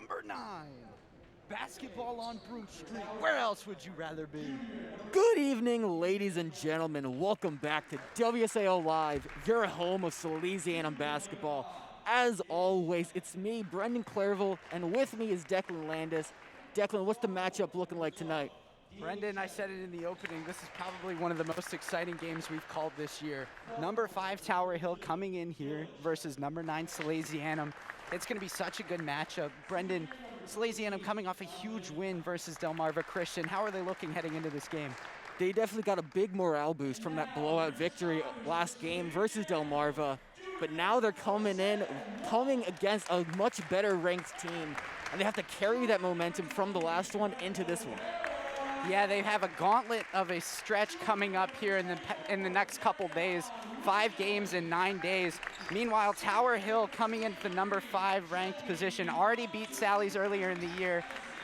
number 9. Basketball on Brook Street. Where else would you rather be? Good evening, ladies and gentlemen. Welcome back to WSAO Live, your home of Salesianum basketball. As always, it's me, Brendan Clairville, and with me is Declan Landis. Declan, what's the matchup looking like tonight? Brendan, I said it in the opening, this is probably one of the most exciting games we've called this year. Number 5 Tower Hill coming in here versus number 9 Salesianum. It's going to be such a good matchup. Brendan, Salesianum coming off a huge win versus Delmarva Christian. How are they looking heading into this game? They definitely got a big morale boost from that blowout victory last game versus Delmarva. But now they're coming against a much better ranked team, and they have to carry that momentum from the last one into this one. Yeah, they have a gauntlet of a stretch coming up here in the next couple days. 5 games in 9 days. Meanwhile, Tower Hill coming in at the number 5 ranked position, already beat Sally's earlier in the year,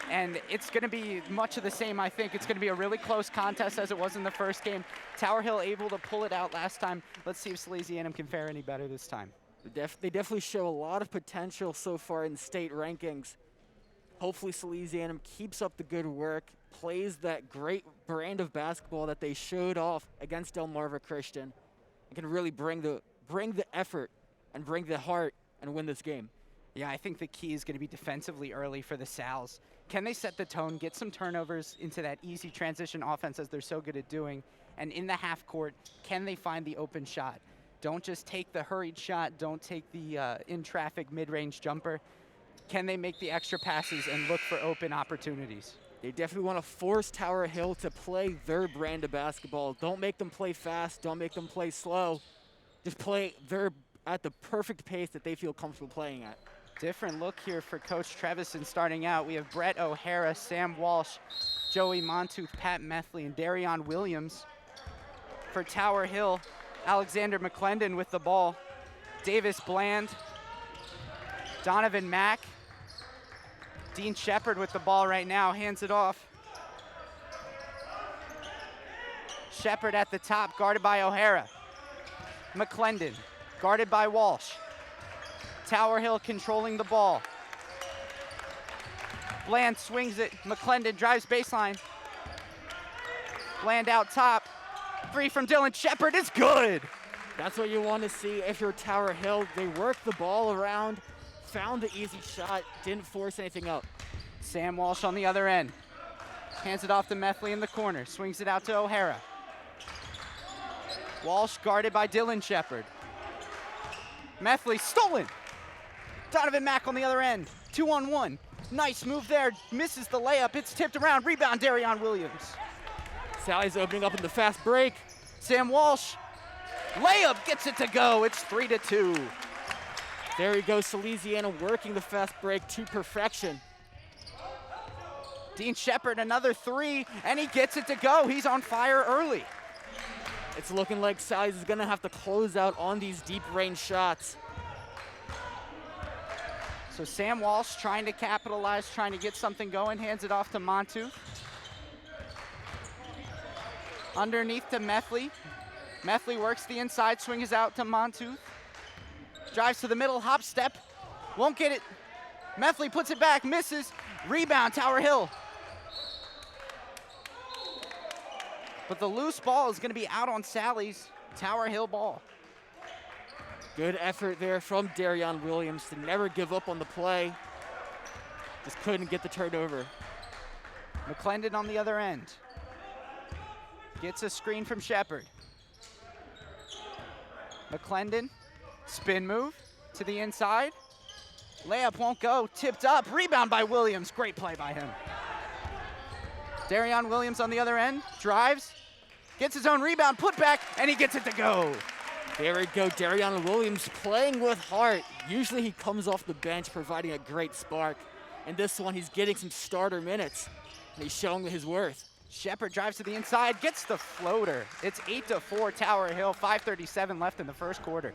and it's going to be much of the same, I think. It's going to be a really close contest as it was in the first game. Tower Hill able to pull it out last time. Let's see if Salesianum can fare any better this time. They definitely show a lot of potential so far in state rankings. Hopefully Salesianum keeps up the good work, plays that great brand of basketball that they showed off against Delmarva Christian, and can really bring the effort and bring the heart and win this game. Yeah, I think the key is going to be defensively early for the Sals. Can they set the tone, get some turnovers into that easy transition offense as they're so good at doing, and in the half court, can they find the open shot? Don't just take the hurried shot, don't take the in-traffic mid-range jumper. Can they make the extra passes and look for open opportunities? They definitely want to force Tower Hill to play their brand of basketball. Don't make them play fast. Don't make them play slow. Just play at the perfect pace that they feel comfortable playing at. Different look here for Coach Trevison starting out. We have Brett O'Hara, Sam Walsh, Joey Montooth, Pat Methley, and Darion Williams. For Tower Hill, Alexander McClendon with the ball. Davis Bland, Donovan Mack, Dean Shepard with the ball right now, hands it off. Shepard at the top, guarded by O'Hara. McClendon, guarded by Walsh. Tower Hill controlling the ball. Bland swings it, McClendon drives baseline. Bland out top, 3 from Dylan Shepard is good. That's what you want to see if you're Tower Hill. They work the ball around, found the easy shot, didn't force anything up. Sam Walsh on the other end. Hands it off to Methley in the corner. Swings it out to O'Hara. Walsh guarded by Dylan Shepard. Methley stolen. Donovan Mack on the other end. 2-on-1. Nice move there. Misses the layup. It's tipped around. Rebound, Darion Williams. Sally's opening up in the fast break. Sam Walsh. Layup gets it to go. It's 3-2. There he goes, Salesianum working the fast break to perfection. Dean Shepard, another 3, and he gets it to go. He's on fire early. It's looking like Sally's is gonna have to close out on these deep range shots. So Sam Walsh trying to capitalize, trying to get something going, hands it off to Montooth. Underneath to Methley. Methley works the inside, swings out to Montooth. Drives to the middle, hop step, won't get it. Methley puts it back, misses. Rebound, Tower Hill. But the loose ball is going to be out on Sally's. Tower Hill ball. Good effort there from Darion Williams to never give up on the play. Just couldn't get the turnover. McClendon on the other end. Gets a screen from Shepard. McClendon, spin move to the inside. Layup won't go, tipped up, rebound by Williams. Great play by him. Darion Williams on the other end, drives, gets his own rebound, put back, and he gets it to go. There we go, Darion Williams playing with heart. Usually he comes off the bench providing a great spark. And this one, he's getting some starter minutes, and he's showing his worth. Shepard drives to the inside, gets the floater. It's 8-4 Tower Hill, 5:37 left in the first quarter.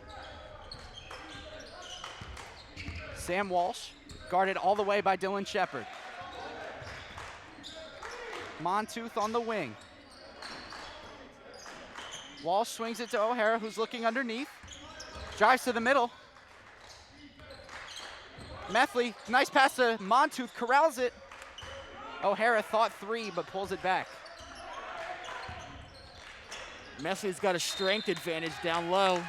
Sam Walsh, guarded all the way by Dylan Shepard. Montooth on the wing. Walsh swings it to O'Hara, who's looking underneath. Drives to the middle. Methley, nice pass to Montooth, corrals it. O'Hara thought 3, but pulls it back. Methley's got a strength advantage down low.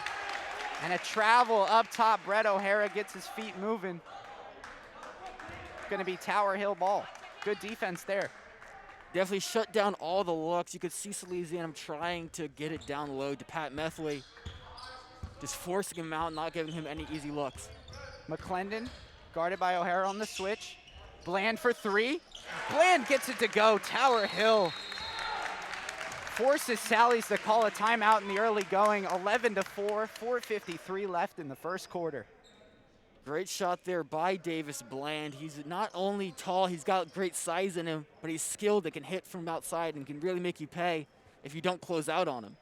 And a travel up top. Brett O'Hara gets his feet moving. Gonna be Tower Hill ball. Good defense there. Definitely shut down all the looks. You could see Salesianum trying to get it down low to Pat Methley. Just forcing him out, not giving him any easy looks. McClendon, guarded by O'Hara on the switch. Bland for 3. Bland gets it to go. Tower Hill forces Sally's to call a timeout in the early going. 11-4, 4:53 left in the first quarter. Great shot there by Davis Bland. He's not only tall, he's got great size in him, but he's skilled. That can hit from outside and can really make you pay if you don't close out on him.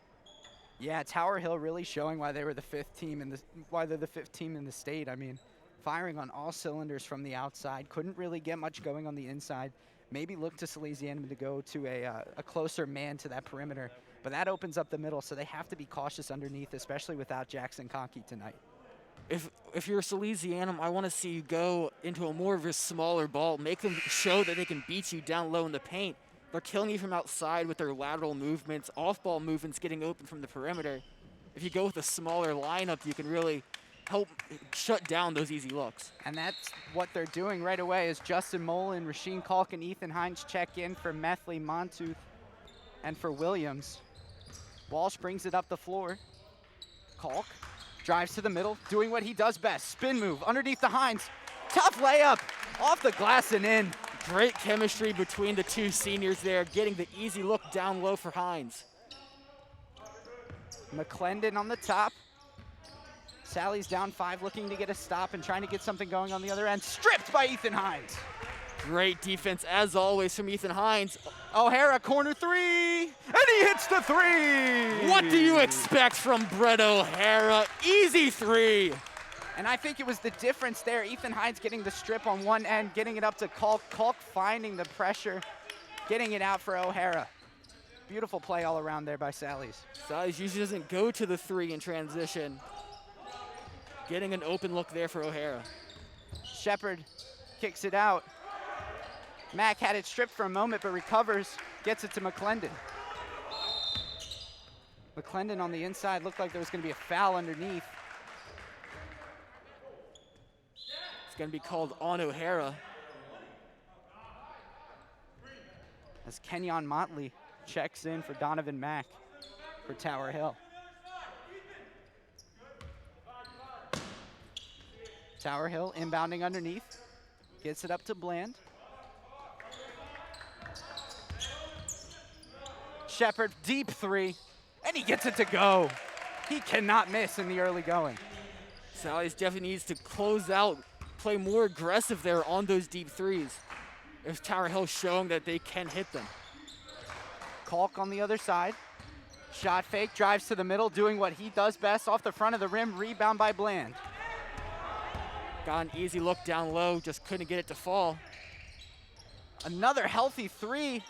Yeah, Tower Hill really showing why they were the 5th team in why they're the 5th team in the state. I mean, firing on all cylinders from the outside. Couldn't really get much going on the inside. Maybe look to Salesianum to go to a closer man to that perimeter. But that opens up the middle, so they have to be cautious underneath, especially without Jackson Conkey tonight. If you're Salesianum, I want to see you go into a more of a smaller ball. Make them show that they can beat you down low in the paint. They're killing you from outside with their lateral movements, off-ball movements, getting open from the perimeter. If you go with a smaller lineup, you can really help shut down those easy looks. And that's what they're doing right away as Justin Mullen, Rasheen Kalk, and Ethan Hines check in for Methley, Montooth, and for Williams. Walsh brings it up the floor. Kalk drives to the middle, doing what he does best. Spin move underneath the Hines. Tough layup, off the glass and in. Great chemistry between the two seniors there, getting the easy look down low for Hines. McClendon on the top. Sally's down 5, looking to get a stop and trying to get something going on the other end. Stripped by Ethan Hines. Great defense, as always, from Ethan Hines. O'Hara, corner 3, and he hits the 3! What do you expect from Brett O'Hara? Easy 3. And I think it was the difference there. Ethan Hines getting the strip on one end, getting it up to Kalk. Kalk finding the pressure, getting it out for O'Hara. Beautiful play all around there by Sally's. Sally's usually doesn't go to the 3 in transition. Getting an open look there for O'Hara. Shepard kicks it out. Mack had it stripped for a moment, but recovers, gets it to McClendon. McClendon on the inside, looked like there was gonna be a foul underneath. It's gonna be called on O'Hara. As Kenyon Motley checks in for Donovan Mack for Tower Hill. Tower Hill inbounding underneath, gets it up to Bland. Shepard, deep 3, and he gets it to go. He cannot miss in the early going. Sally's definitely needs to close out, play more aggressive there on those deep 3s. If Tower Hill showing that they can hit them. Kalk on the other side. Shot fake, drives to the middle, doing what he does best off the front of the rim, rebound by Bland. Got an easy look down low, just couldn't get it to fall. Another healthy 3,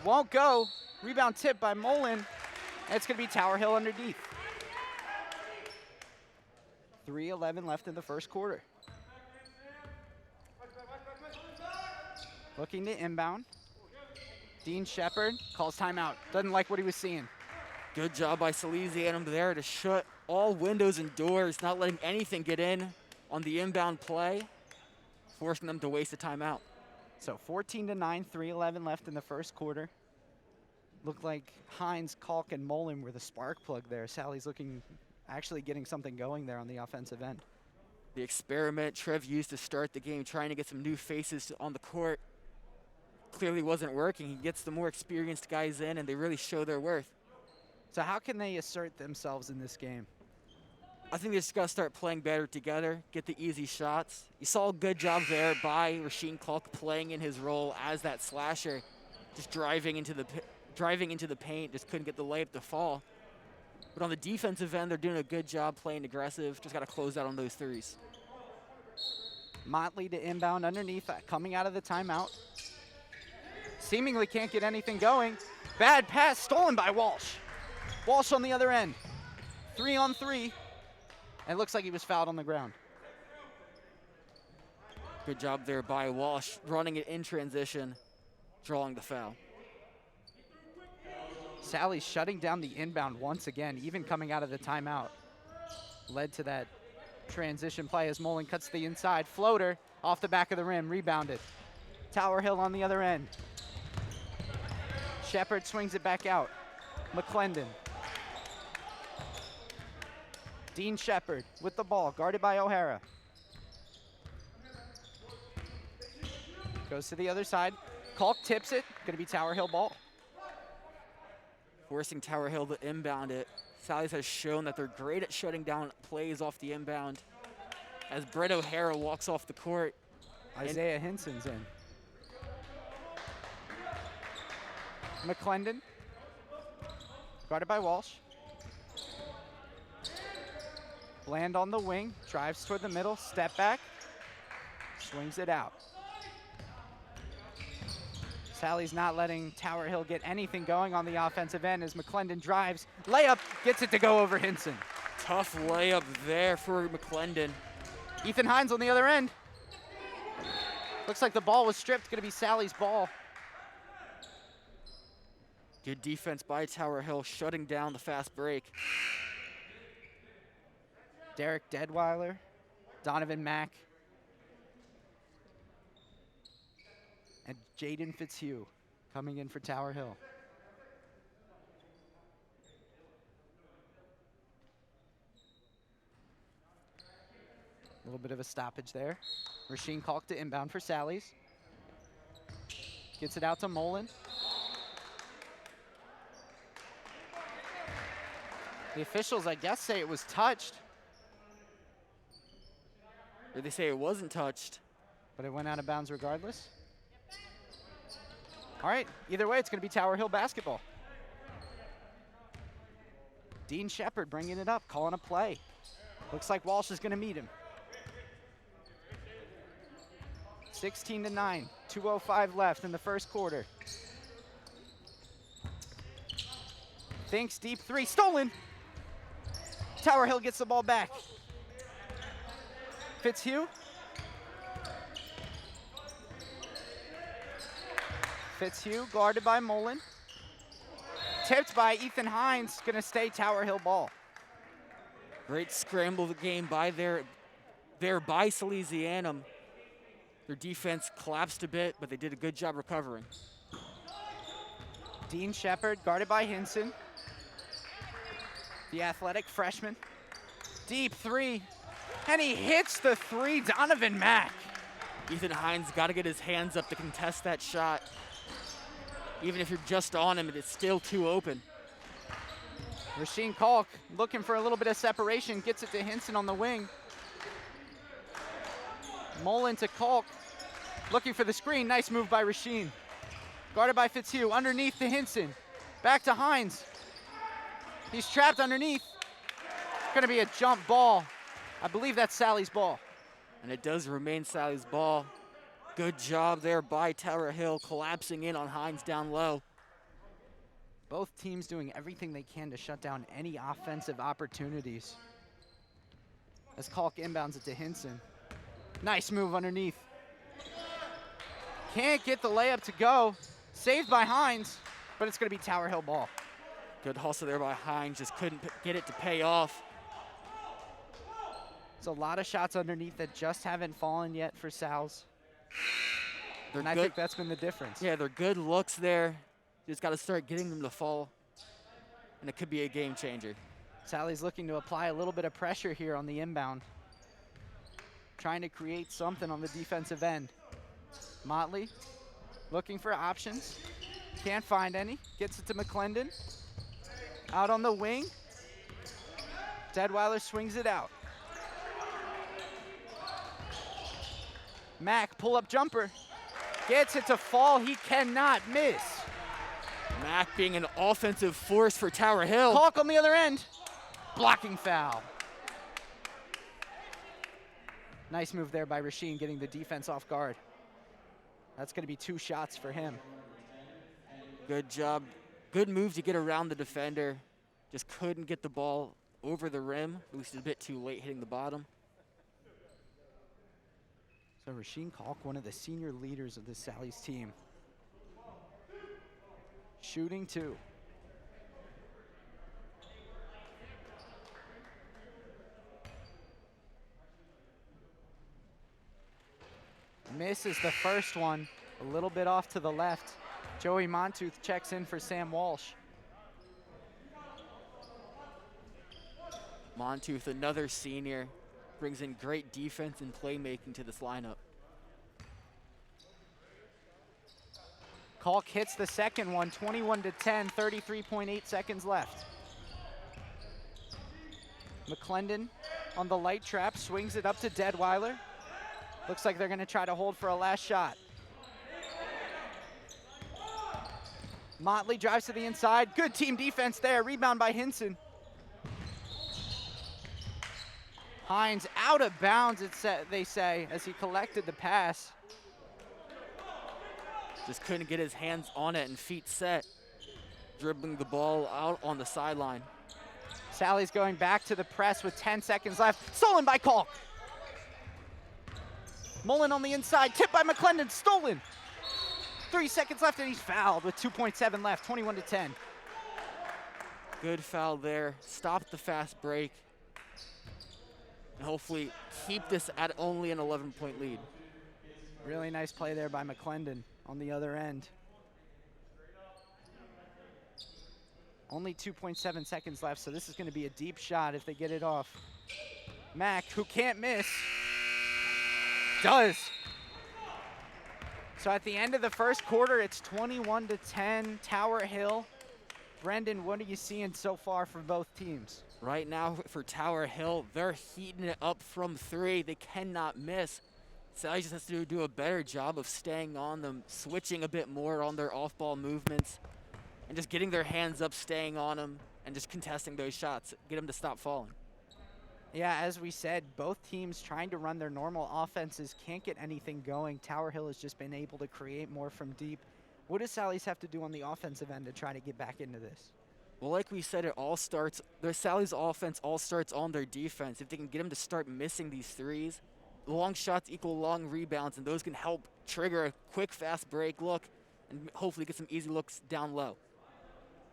won't go. Rebound tip by Mullen, and it's gonna be Tower Hill underneath. 3:11 left in the first quarter. Looking to inbound. Dean Shepard calls timeout. Doesn't like what he was seeing. Good job by Salesianum there to shut all windows and doors, not letting anything get in on the inbound play, forcing them to waste a timeout. So 14-9, 3:11 left in the first quarter. Looked like Hines, Kalk, and Mullen were the spark plug there. Sally's actually getting something going there on the offensive end. The experiment Trev used to start the game, trying to get some new faces on the court, clearly wasn't working. He gets the more experienced guys in, and they really show their worth. So how can they assert themselves in this game? I think they just got to start playing better together, get the easy shots. You saw a good job there by Rasheen Kalk playing in his role as that slasher, just driving into the paint, just couldn't get the layup to fall. But on the defensive end, they're doing a good job playing aggressive. Just got to close out on those 3s. Motley to inbound underneath, coming out of the timeout. Seemingly can't get anything going. Bad pass stolen by Walsh. Walsh on the other end. 3-on-3. And it looks like he was fouled on the ground. Good job there by Walsh, running it in transition, drawing the foul. Sally's shutting down the inbound once again, even coming out of the timeout. Led to that transition play as Mullen cuts the inside. Floater off the back of the rim, rebounded. Tower Hill on the other end. Shepard swings it back out. McClendon. Dean Shepard with the ball, guarded by O'Hara. Goes to the other side. Kalk tips it, gonna be Tower Hill ball. Forcing Tower Hill to inbound it. Sally's has shown that they're great at shutting down plays off the inbound. As Brett O'Hara walks off the court. Isaiah Hinson's in. McClendon, guarded by Walsh. Bland on the wing, drives toward the middle, step back, swings it out. Sally's not letting Tower Hill get anything going on the offensive end as McClendon drives, layup, gets it to go over Hinson. Tough layup there for McClendon. Ethan Hines on the other end. Looks like the ball was stripped, gonna be Sally's ball. Good defense by Tower Hill, shutting down the fast break. Derek Deadweiler, Donovan Mack, and Jaden Fitzhugh coming in for Tower Hill. A little bit of a stoppage there. Rasheen Kalk to inbound for Sally's. Gets it out to Mullen. The officials, I guess, say it was touched. Or they say it wasn't touched. But it went out of bounds regardless. All right, either way, it's going to be Tower Hill basketball. Dean Shepard bringing it up, calling a play. Looks like Walsh is going to meet him. 16-9, 2:05 left in the first quarter. Thinks deep three, stolen. Tower Hill gets the ball back. Fitzhugh. Fitzhugh guarded by Mullen. Tipped by Ethan Hines, gonna stay Tower Hill ball. Great scramble the game by by Salesianum. Their defense collapsed a bit, but they did a good job recovering. Dean Shepard guarded by Hinson. The athletic freshman. Deep three, and he hits the three, Donovan Mack. Ethan Hines got to get his hands up to contest that shot. Even if you're just on him, it's still too open. Rasheen Kalk looking for a little bit of separation, gets it to Hinson on the wing. Mullen to Kalk, looking for the screen, nice move by Rasheen. Guarded by Fitzhugh, underneath to Hinson. Back to Hines. He's trapped underneath. Gonna be a jump ball. I believe that's Sally's ball. And it does remain Sally's ball. Good job there by Tower Hill, collapsing in on Hines down low. Both teams doing everything they can to shut down any offensive opportunities. As Kalk inbounds it to Hinson. Nice move underneath. Can't get the layup to go. Saved by Hines, but it's gonna be Tower Hill ball. Good hustle there by Hines, just couldn't get it to pay off. It's a lot of shots underneath that just haven't fallen yet for Sal's. And I good. think that's been the difference. Yeah, they're good looks there. Just got to start getting them to fall, and it could be a game changer. Sally's looking to apply a little bit of pressure here on the inbound. Trying to create something on the defensive end. Motley looking for options. Can't find any. Gets it to McClendon. Out on the wing. Deadweiler swings it out. Mack, pull-up jumper. Gets it to fall. He cannot miss. Mack being an offensive force for Tower Hill. Kalk on the other end. Blocking foul. Nice move there by Rasheen, getting the defense off guard. That's going to be 2 shots for him. Good job. Good move to get around the defender. Just couldn't get the ball over the rim. At least a bit too late hitting the bottom. So Rasheen Kalk, one of the senior leaders of this Sally's team. Shooting 2. Misses the first one, a little bit off to the left. Joey Montooth checks in for Sam Walsh. Montooth, another senior, brings in great defense and playmaking to this lineup. Kalk hits the second one, 21-10, 33.8 seconds left. McClendon on the light trap, swings it up to Deadweiler. Looks like they're gonna try to hold for a last shot. Motley drives to the inside, good team defense there, rebound by Hinson. Hines out of bounds, they say, as he collected the pass. Just couldn't get his hands on it and feet set, dribbling the ball out on the sideline. Sally's going back to the press with 10 seconds left. Stolen by Kalk. Mullen on the inside, tipped by McClendon, stolen. 3 seconds left and he's fouled with 2.7 left, 21-10. Good foul there, stop the fast break, and hopefully keep this at only an 11-point lead. Really nice play there by McClendon on the other end. Only 2.7 seconds left, so this is going to be a deep shot if they get it off. Mack, who can't miss, does. So at the end of the first quarter, it's 21-10, Tower Hill. Brendan, what are you seeing so far from both teams? Right now for Tower Hill, they're heating it up from 3. They cannot miss. Sally just has to do a better job of staying on them, switching a bit more on their off-ball movements, and just getting their hands up, staying on them, and just contesting those shots, get them to stop falling. Yeah, as we said, both teams trying to run their normal offenses can't get anything going. Tower Hill has just been able to create more from deep. What does Sally's have to do on the offensive end to try to get back into this? Well, like we said, Sally's offense all starts on their defense. If they can get them to start missing these threes, long shots equal long rebounds, and those can help trigger a quick, fast break look and hopefully get some easy looks down low.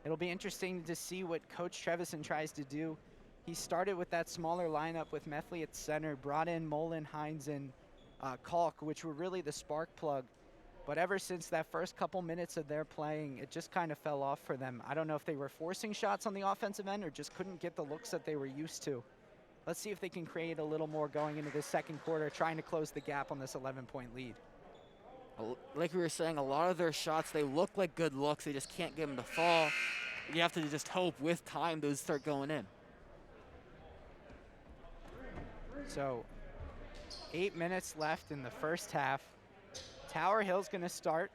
It'll be interesting to see what Coach Trevison tries to do. He started with that smaller lineup with Methley at center, brought in Mullen, Hines, and Kalk, which were really the spark plug. But ever since that first couple minutes of their playing, it just kind of fell off for them. I don't know if they were forcing shots on the offensive end or just couldn't get the looks that they were used to. Let's see if they can create a little more going into this second quarter, trying to close the gap on this 11-point lead. Like we were saying, a lot of their shots, they look like good looks. They just can't get them to fall. You have to just hope with time those start going in. So 8 minutes left in the first half. Tower Hill's gonna start.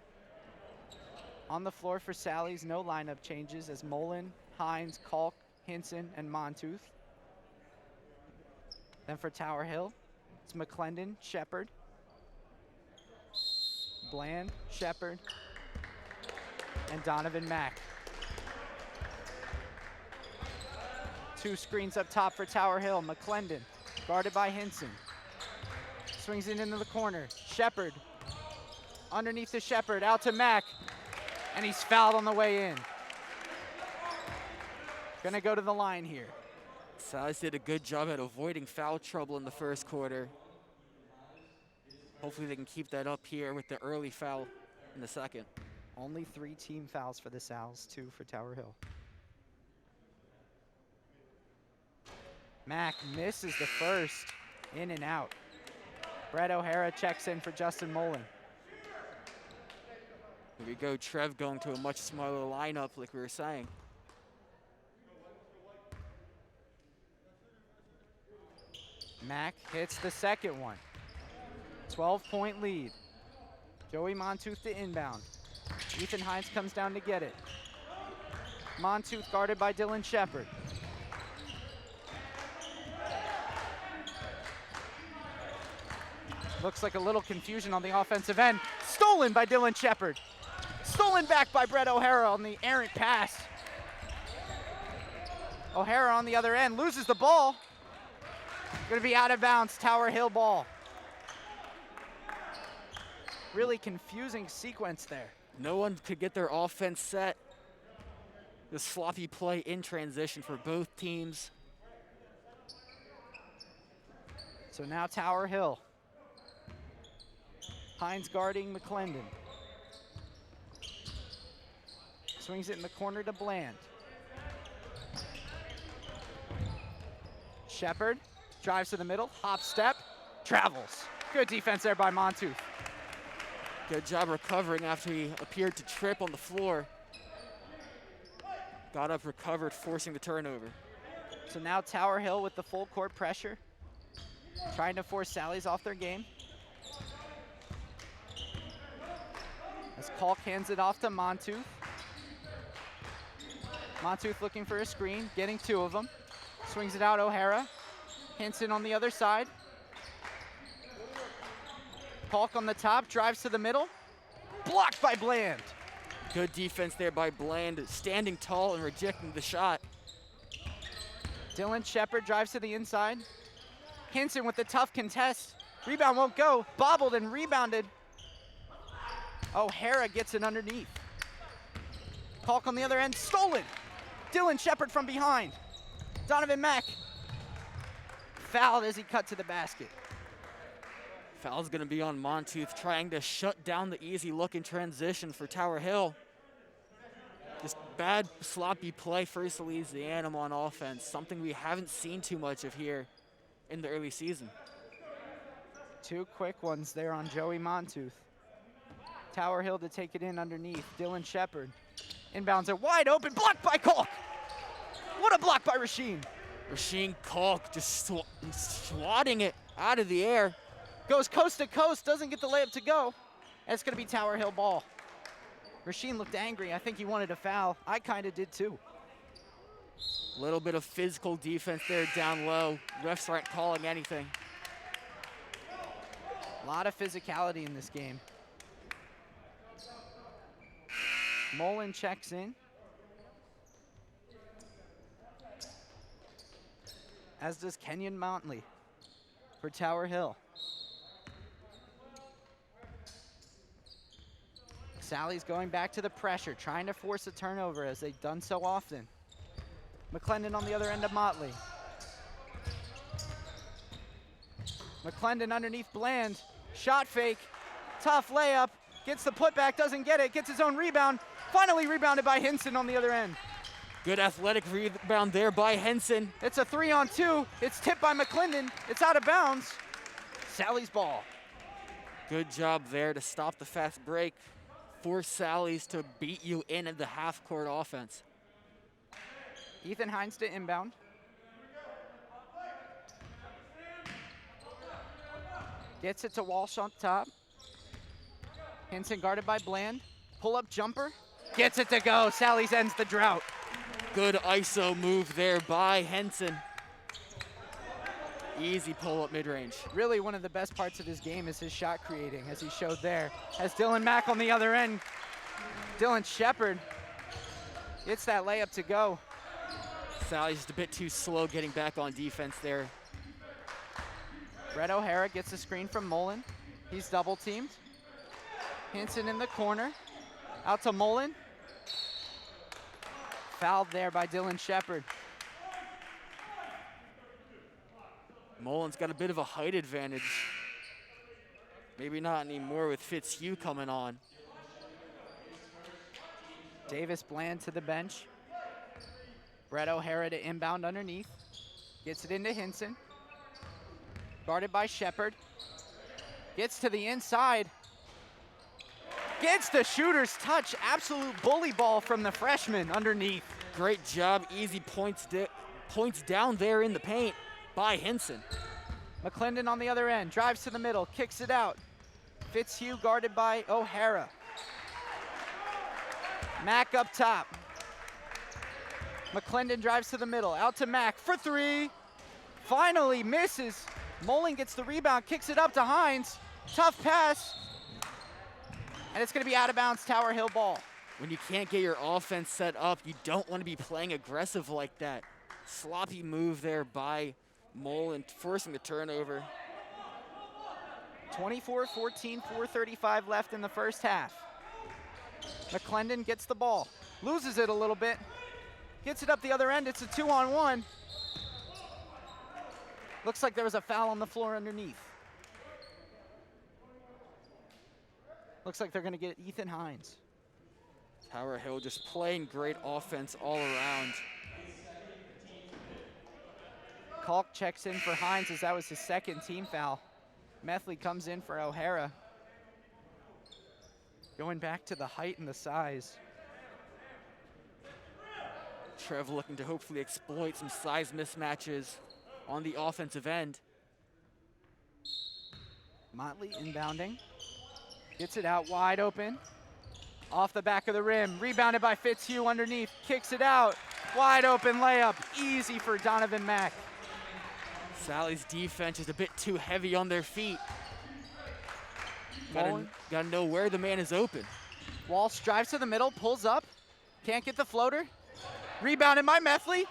On the floor for Sally's, no lineup changes as Mullen, Hines, Kalk, Hinson, and Montooth. Then for Tower Hill, it's McClendon, Shepard, Bland, Shepard, and Donovan Mack. 2 screens up top for Tower Hill. McClendon, guarded by Hinson. Swings it into the corner. Shepard, underneath to Shepard, out to Mack, and he's fouled on the way in. Gonna go to the line here. Sally's did a good job at avoiding foul trouble in the first quarter. Hopefully they can keep that up here with the early foul in the second. Only 3 team fouls for the Sals, 2 for Tower Hill. Mack misses the first, in and out. Brett O'Hara checks in for Justin Mullen. Here we go, Trev going to a much smaller lineup like we were saying. Mack hits the second one. 12-point lead. Joey Montooth to inbound. Ethan Hines comes down to get it. Montooth guarded by Dylan Shepard. Looks like a little confusion on the offensive end. Stolen by Dylan Shepard. Stolen back by Brett O'Hara on the errant pass. O'Hara on the other end loses the ball. Gonna be out of bounds, Tower Hill ball. Really confusing sequence there. No one could get their offense set. The sloppy play in transition for both teams. So now Tower Hill. Hines guarding McClendon. Swings it in the corner to Bland. Shepard drives to the middle, hop step, travels. Good defense there by Montooth. Good job recovering after he appeared to trip on the floor. Got up, recovered, forcing the turnover. So now Tower Hill with the full court pressure, trying to force Sally's off their game. As Kalk hands it off to Montooth. Montooth looking for a screen, getting two of them. Swings it out, O'Hara. Hinson on the other side. Kalk on the top, drives to the middle. Blocked by Bland. Good defense there by Bland, standing tall and rejecting the shot. Dylan Shepard drives to the inside. Hinson with the tough contest. Rebound won't go. Bobbled and rebounded. O'Hara gets it underneath. Kalk on the other end, stolen. Dylan Shepard from behind. Donovan Mack fouled as he cut to the basket. Foul's gonna be on Montooth, trying to shut down the easy look in transition for Tower Hill. Just bad, sloppy play for Salesianum on offense, something we haven't seen too much of here in the early season. Two quick ones there on Joey Montooth. Tower Hill to take it in underneath. Dylan Shepard. Inbounds are wide open, blocked by Kalk. What a block by Rasheen. Rasheen Kalk just swatting it out of the air. Goes coast to coast, doesn't get the layup to go. And it's gonna be Tower Hill ball. Rasheen looked angry. I think he wanted a foul. I kinda did too. A little bit of physical defense there down low. Refs aren't calling anything. A lot of physicality in this game. Mullen checks in. As does Kenyon Mountley for Tower Hill. Sally's going back to the pressure, trying to force a turnover as they've done so often. McClendon on the other end of Motley. McClendon underneath Bland. Shot fake, tough layup. Gets the putback, doesn't get it, gets his own rebound. Finally rebounded by Hinson on the other end. Good athletic rebound there by Henson. It's a 3-on-2. It's tipped by McClendon. It's out of bounds. Sally's ball. Good job there to stop the fast break. Force Sally's to beat you in the half-court offense. Ethan Hines to inbound. Gets it to Walsh on top. Hinson guarded by Bland. Pull-up jumper. Gets it to go. Sally's ends the drought. Good ISO move there by Henson. Easy pull-up mid-range. Really one of the best parts of his game is his shot creating, as he showed there. As Dylan Mack on the other end. Dylan Shepard gets that layup to go. Sally's just a bit too slow getting back on defense there. Brett O'Hara gets a screen from Mullen. He's double teamed. Hinson in the corner. Out to Mullen. Fouled there by Dylan Shepard. Mullen's got a bit of a height advantage. Maybe not anymore with Fitzhugh coming on. Davis Bland to the bench. Brett O'Hara to inbound underneath. Gets it into Hinson. Guarded by Shepard. Gets to the inside. Gets the shooter's touch. Absolute bully ball from the freshman underneath. Great job. Easy points down there in the paint by Hinson. McClendon on the other end. Drives to the middle. Kicks it out. Fitzhugh guarded by O'Hara. Mack up top. McClendon drives to the middle. Out to Mack for three. Finally misses. Mullen gets the rebound. Kicks it up to Hines. Tough pass. And it's going to be out of bounds, Tower Hill ball. When you can't get your offense set up, you don't want to be playing aggressive like that. Sloppy move there by Mullen, forcing the turnover. 24-14, 4:35 left in the first half. McClendon gets the ball, loses it a little bit, gets it up the other end. It's a 2-on-1. Looks like there was a foul on the floor underneath. Looks like they're going to get Ethan Hines. Tower Hill just playing great offense all around. Kalk checks in for Hines as that was his second team foul. Methley comes in for O'Hara. Going back to the height and the size. Trev looking to hopefully exploit some size mismatches on the offensive end. Motley inbounding. Gets it out wide open. Off the back of the rim. Rebounded by Fitzhugh underneath. Kicks it out. Wide open layup. Easy for Donovan Mack. Sally's defense is a bit too heavy on their feet. Gotta know where the man is open. Walsh drives to the middle, pulls up. Can't get the floater. Rebounded by Methley.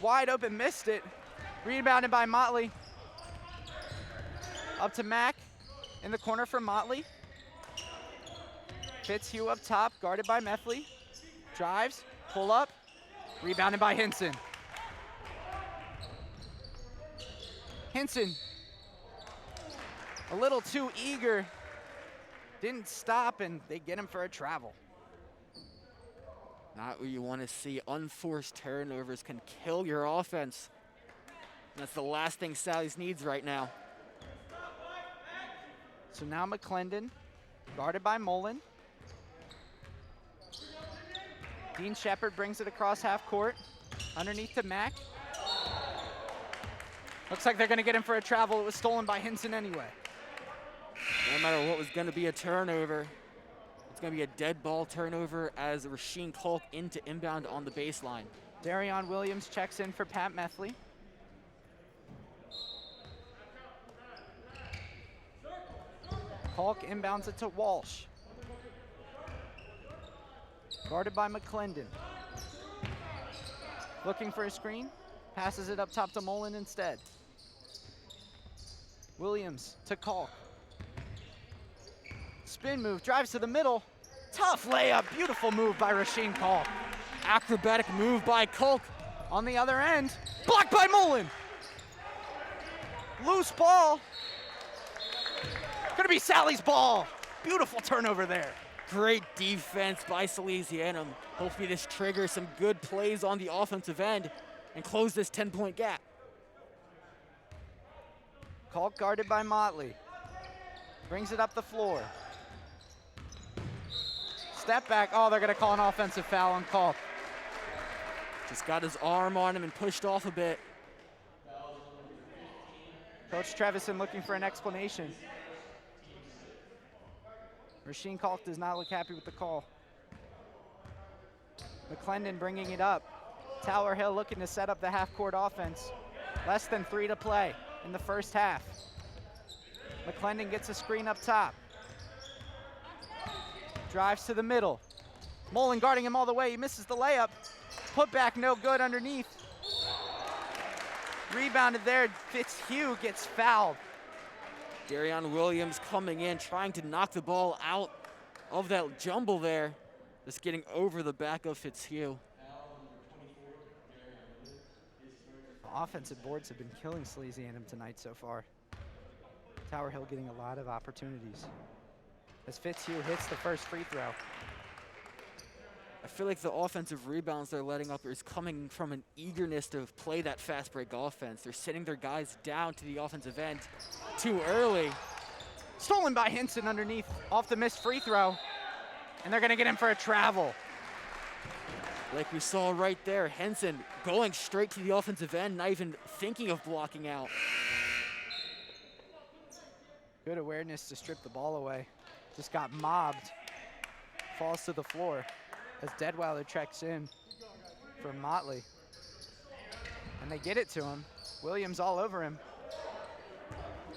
Wide open, missed it. Rebounded by Motley. Up to Mack. In the corner for Motley. Fitzhugh up top, guarded by Methley. Drives, pull up. Rebounded by Hinson. Hinson, a little too eager. Didn't stop, and they get him for a travel. Not what you want to see. Unforced turnovers can kill your offense. That's the last thing Sally's needs right now. So now McClendon, guarded by Mullen. Dean Shepard brings it across half court. Underneath to Mack. Looks like they're going to get him for a travel. It was stolen by Hinson anyway. No matter what was going to be a turnover, it's going to be a dead ball turnover as Rasheen Kalk into inbound on the baseline. Darion Williams checks in for Pat Methley. Kalk inbounds it to Walsh. Guarded by McClendon. Looking for a screen. Passes it up top to Mullen instead. Williams to Kalk. Spin move, drives to the middle. Tough layup, beautiful move by Rasheen Kalk. Acrobatic move by Kalk. On the other end, blocked by Mullen. Loose ball. Gonna be Sally's ball. Beautiful turnover there. Great defense by Salesianum. Hopefully this triggers some good plays on the offensive end and close this 10-point gap. Kalk guarded by Motley. Brings it up the floor. Step back. Oh, they're going to call an offensive foul on Kalk. Just got his arm on him and pushed off a bit. Coach Trevison looking for an explanation. Rasheen Kalk does not look happy with the call. McClendon bringing it up. Tower Hill looking to set up the half-court offense. Less than 3 to play in the first half. McClendon gets a screen up top. Drives to the middle. Mullen guarding him all the way. He misses the layup. Put back no good underneath. Rebounded there. Fitzhugh gets fouled. Darion Williams coming in, trying to knock the ball out of that jumble there. Just getting over the back of Fitzhugh. Offensive boards have been killing Salesianum tonight so far. Tower Hill getting a lot of opportunities. As Fitzhugh hits the first free throw. I feel like the offensive rebounds they're letting up is coming from an eagerness to play that fast break offense. They're sitting their guys down to the offensive end too early. Stolen by Hinson underneath off the missed free throw. And they're gonna get him for a travel. Like we saw right there, Henson going straight to the offensive end, not even thinking of blocking out. Good awareness to strip the ball away. Just got mobbed. Falls to the floor as Deadweiler checks in for Motley. And they get it to him. Williams all over him.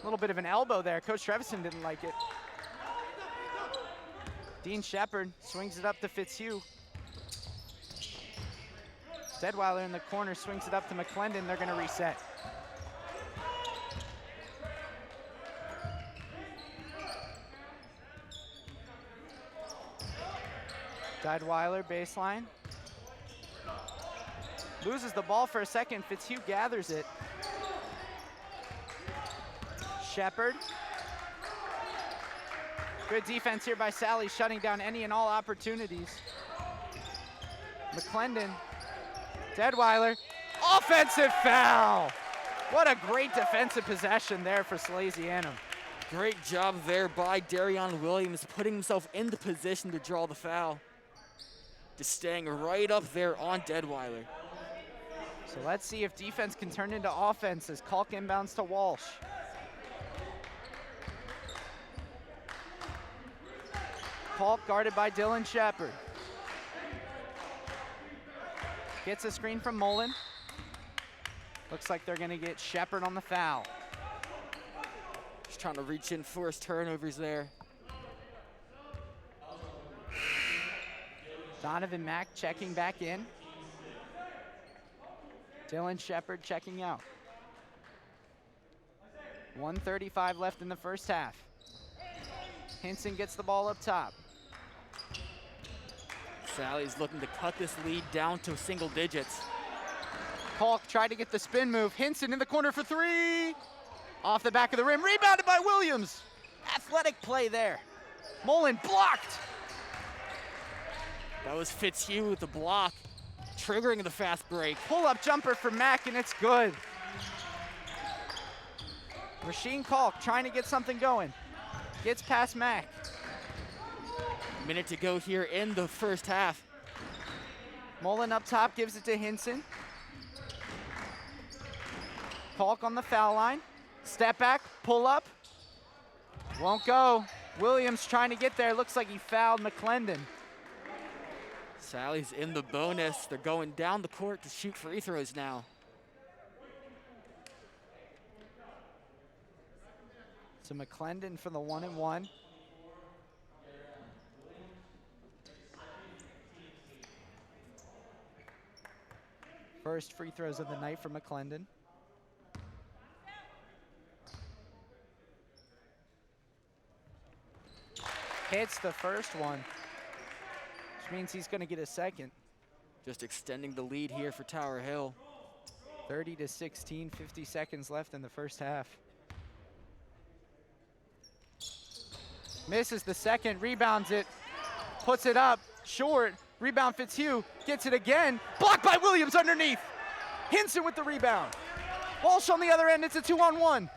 A little bit of an elbow there. Coach Trevison didn't like it. Dean Shepard swings it up to Fitzhugh. Deadweiler in the corner swings it up to McClendon. They're going to reset. Deadweiler baseline. Loses the ball for a second. Fitzhugh gathers it. Shepard. Good defense here by Sally, shutting down any and all opportunities. McClendon. Deadweiler. Offensive foul! What a great defensive possession there for Salesianum. Great job there by Darion Williams, putting himself in the position to draw the foul. Just staying right up there on Deadweiler. So let's see if defense can turn into offense as Kalk inbounds to Walsh. Kalk guarded by Dylan Shepard. Gets a screen from Mullen. Looks like they're gonna get Shepard on the foul. Just trying to reach in, force turnovers there. Donovan Mack checking back in. Dylan Shepard checking out. 1:35 left in the first half. Hinson gets the ball up top. Sally's looking to cut this lead down to single digits. Kalk tried to get the spin move. Hinson in the corner for three. Off the back of the rim, rebounded by Williams. Athletic play there. Mullen blocked. That was Fitzhugh with the block, triggering the fast break. Pull-up jumper for Mack, and it's good. Rasheen Kalk trying to get something going. Gets past Mack. Minute to go here in the first half. Mullen up top, gives it to Hinson. Kalk on the foul line. Step back, pull up. Won't go. Williams trying to get there. Looks like he fouled McClendon. Sally's in the bonus. They're going down the court to shoot free throws now. So McClendon for the 1-and-1. First free throws of the night for McClendon. Hits the first one, which means he's going to get a second. Just extending the lead here for Tower Hill. 30-16, 50 seconds left in the first half. Misses the second, rebounds it, puts it up, short, rebound Fitzhugh, gets it again, blocked by Williams underneath. Hinson with the rebound. Walsh on the other end, it's a 2-on-1.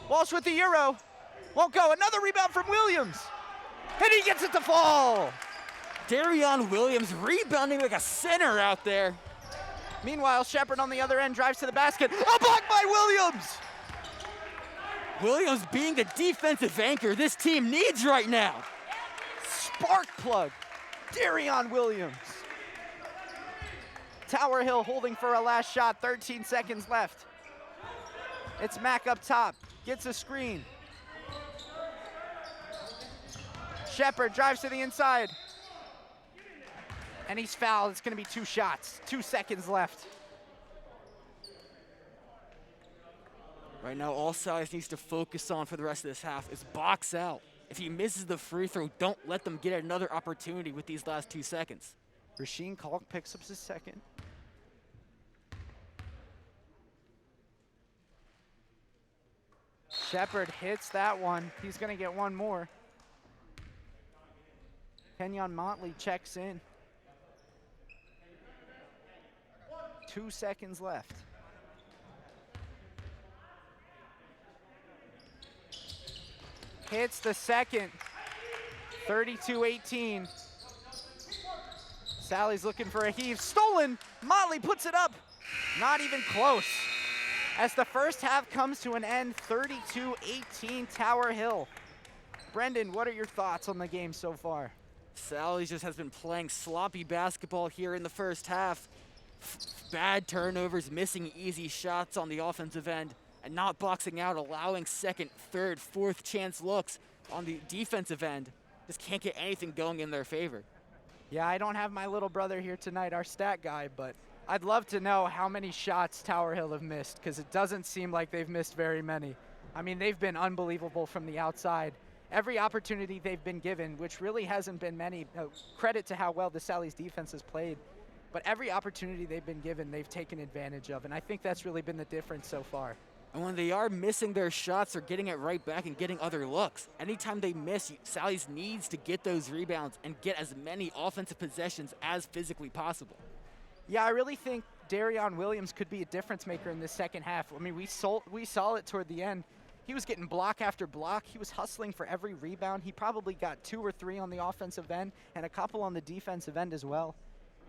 Walsh with the Euro, won't go, another rebound from Williams. And he gets it to fall. Darion Williams rebounding like a center out there. Meanwhile, Shepard on the other end drives to the basket. A block by Williams. Williams being the defensive anchor this team needs right now. Spark plug, Darion Williams. Tower Hill holding for a last shot, 13 seconds left. It's Mack up top, gets a screen. Shepard drives to the inside. And he's fouled. It's going to be 2 shots. 2 seconds left. Right now, all Sally's needs to focus on for the rest of this half is box out. If he misses the free throw, don't let them get another opportunity with these last 2 seconds. Rasheen Kalk picks up his second. Shepard hits that one. He's going to get one more. Kenyon Motley checks in. 2 seconds left. Hits the second. 32-18. Sally's looking for a heave. Stolen. Motley puts it up. Not even close. As the first half comes to an end, 32-18 Tower Hill. Brendan, what are your thoughts on the game so far? Sally's just has been playing sloppy basketball here in the first half. Bad turnovers, missing easy shots on the offensive end, and not boxing out, allowing second, third, fourth chance looks on the defensive end. Just can't get anything going in their favor. Yeah, I don't have my little brother here tonight, our stat guy, but I'd love to know how many shots Tower Hill have missed, because it doesn't seem like they've missed very many. I mean, they've been unbelievable from the outside. every opportunity they've been given, which really hasn't been many, credit to how well the Sally's defense has played, but every opportunity they've been given, they've taken advantage of, and I think that's really been the difference so far. And when they are missing their shots, they're getting it right back and getting other looks. Anytime they miss, Sally's needs to get those rebounds and get as many offensive possessions as physically possible. Yeah, I really think Darion Williams could be a difference maker in this second half. I mean, we saw it toward the end. He was getting block after block. He was hustling for every rebound. He probably got 2 or 3 on the offensive end and a couple on the defensive end as well.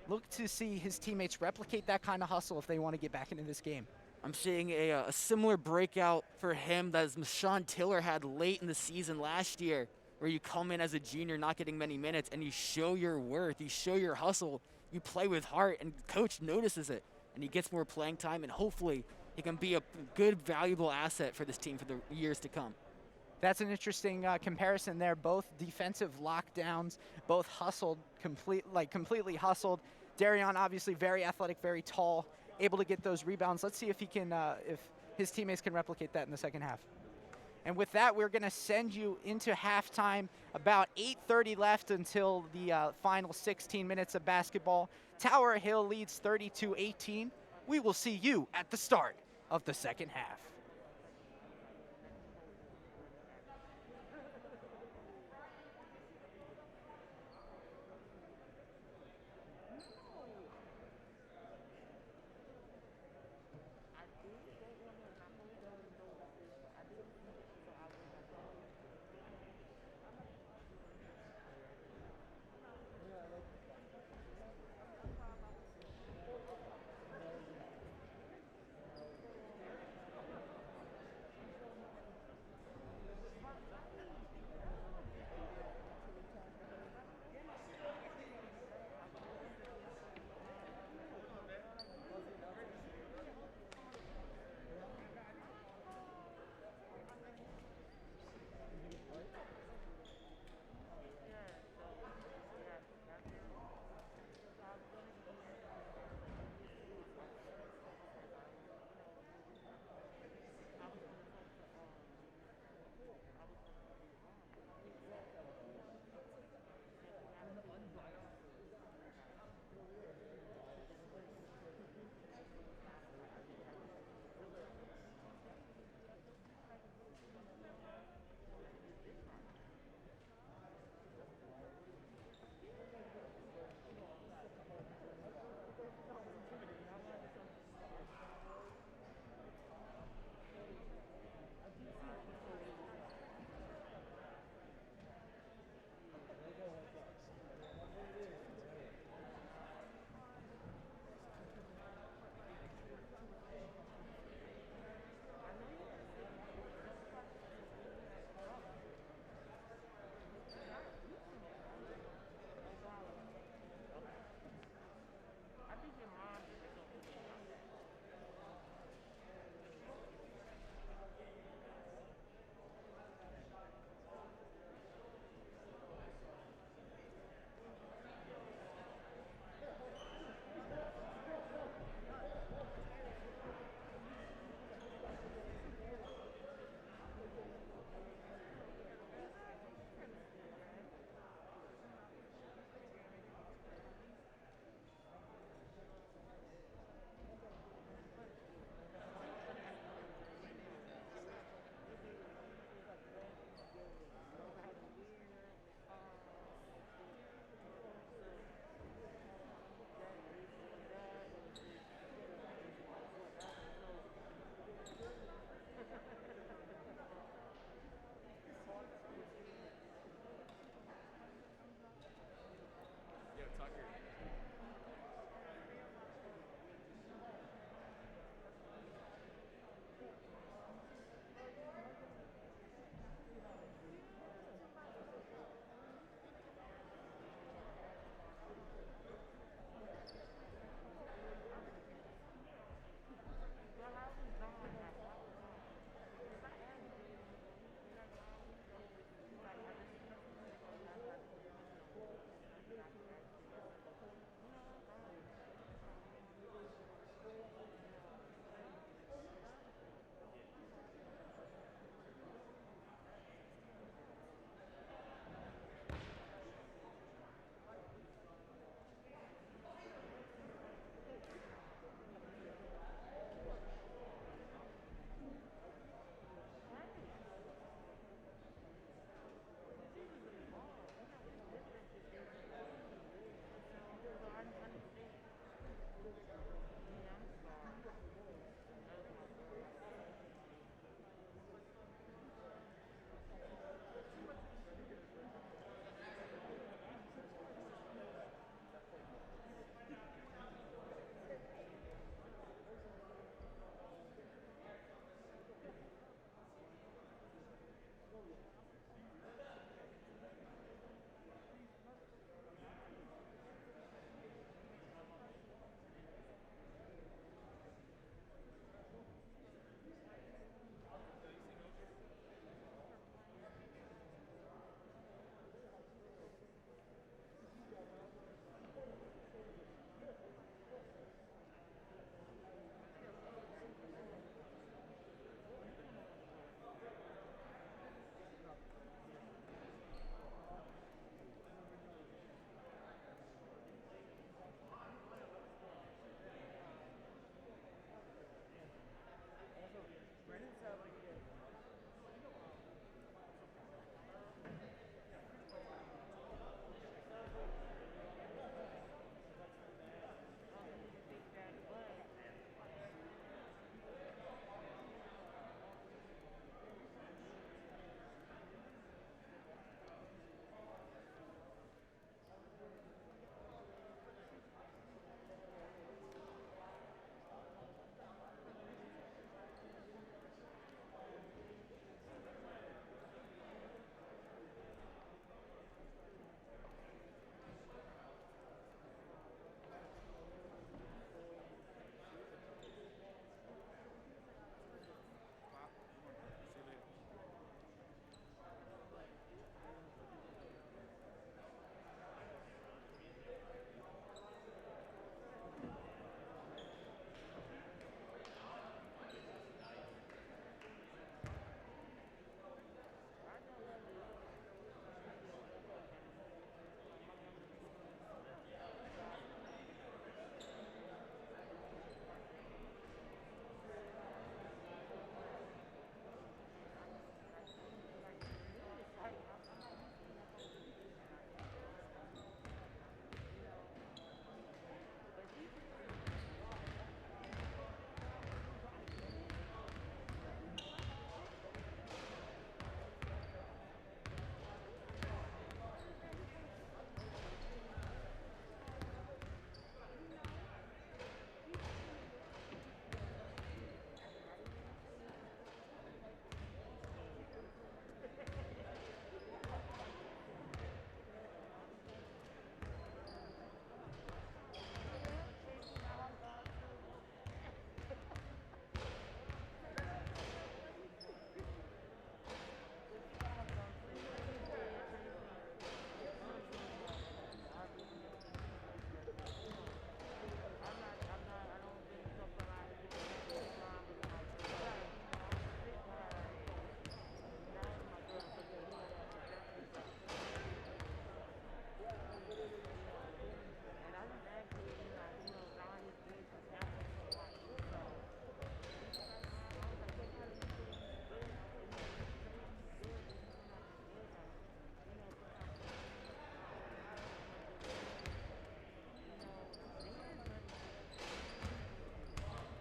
Look to see his teammates replicate that kind of hustle if they want to get back into this game. I'm seeing a similar breakout for him that Sean Tiller had late in the season last year, where you come in as a junior not getting many minutes and you show your worth, you show your hustle, you play with heart, and coach notices it, and he gets more playing time, and hopefully he can be a good, valuable asset for this team for the years to come. That's an interesting comparison there. Both defensive lockdowns, both hustled, completely hustled. Darion obviously very athletic, very tall, able to get those rebounds. Let's see if he can, if his teammates can replicate that in the second half. And with that, we're going to send you into halftime. About 8:30 left until the final 16 minutes of basketball. Tower Hill leads 32-18. We will see you at the start of the second half.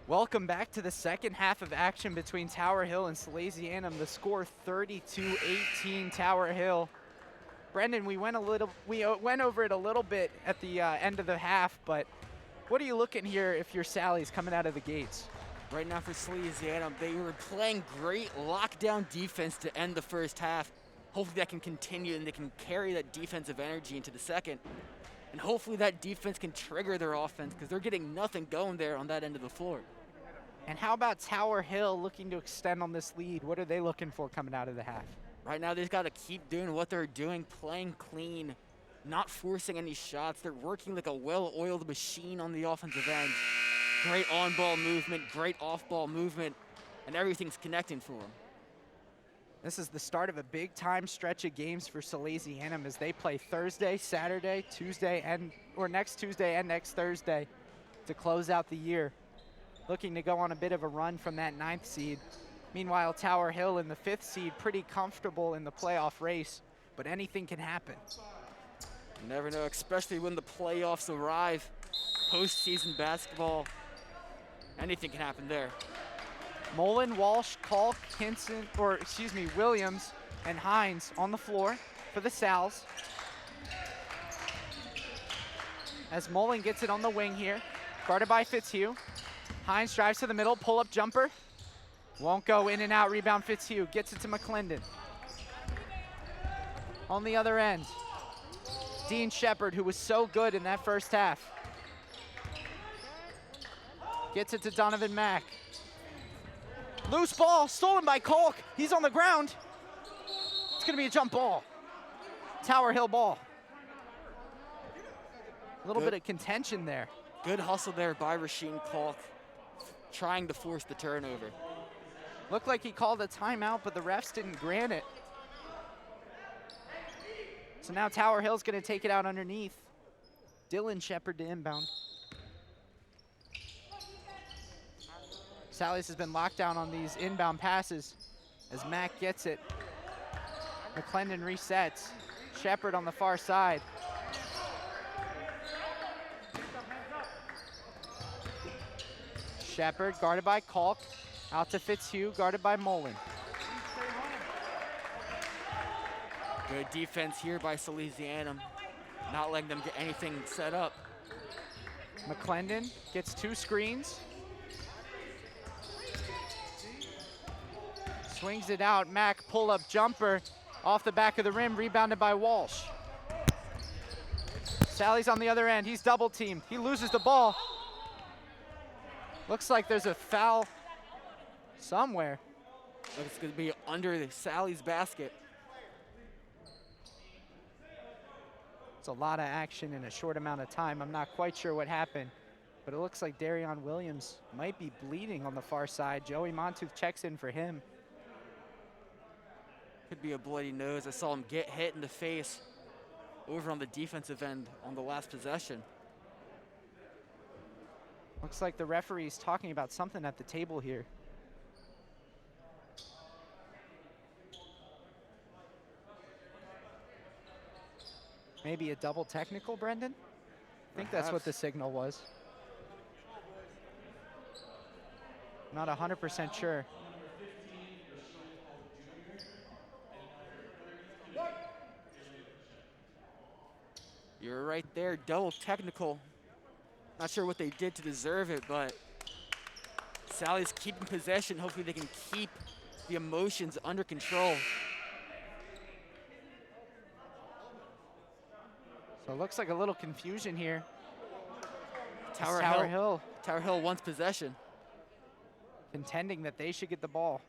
Welcome back to the second half of action between Tower Hill and Salesianum. The score 32-18 Tower Hill. Brendan, we went over it a little bit at the end of the half, but what are you looking here if you're Sally's coming out of the gates? Right now for Salesianum, they were playing great lockdown defense to end the first half. Hopefully that can continue and they can carry that defensive energy into the second. And hopefully that defense can trigger their offense because they're getting nothing going there on that end of the floor. And how about Tower Hill looking to extend on this lead? What are they looking for coming out of the half? Right now, they've got to keep doing what they're doing, playing clean, not forcing any shots. They're working like a well-oiled machine on the offensive end. Great on-ball movement, great off-ball movement, and everything's connecting for them. This is the start of a big-time stretch of games for Salesianum as they play Thursday, Saturday, Tuesday, or next Tuesday and next Thursday to close out the year. Looking to go on a bit of a run from that 9th seed. Meanwhile, Tower Hill in the 5th seed, pretty comfortable in the playoff race, but anything can happen. You never know, especially when the playoffs arrive. Postseason basketball, anything can happen there. Mullen, Walsh, Kalk, Williams, and Hines on the floor for the Sals. As Mullen gets it on the wing here, guarded by Fitzhugh. Hines drives to the middle, pull-up jumper. Won't go, in and out, rebound Fitzhugh, gets it to McClendon. On the other end, Dean Shepard, who was so good in that first half. Gets it to Donovan Mack. Loose ball, stolen by Kalk. He's on the ground. It's gonna be a jump ball. Tower Hill ball. A little bit of contention there. Good hustle there by Rasheem Kalk, trying to force the turnover. Looked like he called a timeout, but the refs didn't grant it. So now Tower Hill's gonna take it out underneath. Dylan Shepard to inbound. Sally's has been locked down on these inbound passes as Mack gets it. McClendon resets. Shepard on the far side. Shepard guarded by Kalk. Out to Fitzhugh, guarded by Mullen. Good defense here by Salesianum, not letting them get anything set up. McClendon gets 2 screens. Swings it out, Mack pull-up jumper off the back of the rim, rebounded by Walsh. Sally's on the other end, he's double teamed. He loses the ball. Looks like there's a foul somewhere. It's gonna be under the Sally's basket. It's a lot of action in a short amount of time. I'm not quite sure what happened, but it looks like Darion Williams might be bleeding on the far side. Joey Montooth checks in for him. Could be a bloody nose. I saw him get hit in the face over on the defensive end on the last possession. Looks like the referee's talking about something at the table here. Maybe a double technical, Brendan? I think that's what the signal was. Not 100% sure. You're right there, double technical. Not sure what they did to deserve it, but Sally's keeping possession. Hopefully they can keep the emotions under control. So it looks like a little confusion here. Tower Hill wants possession. Contending that they should get the ball.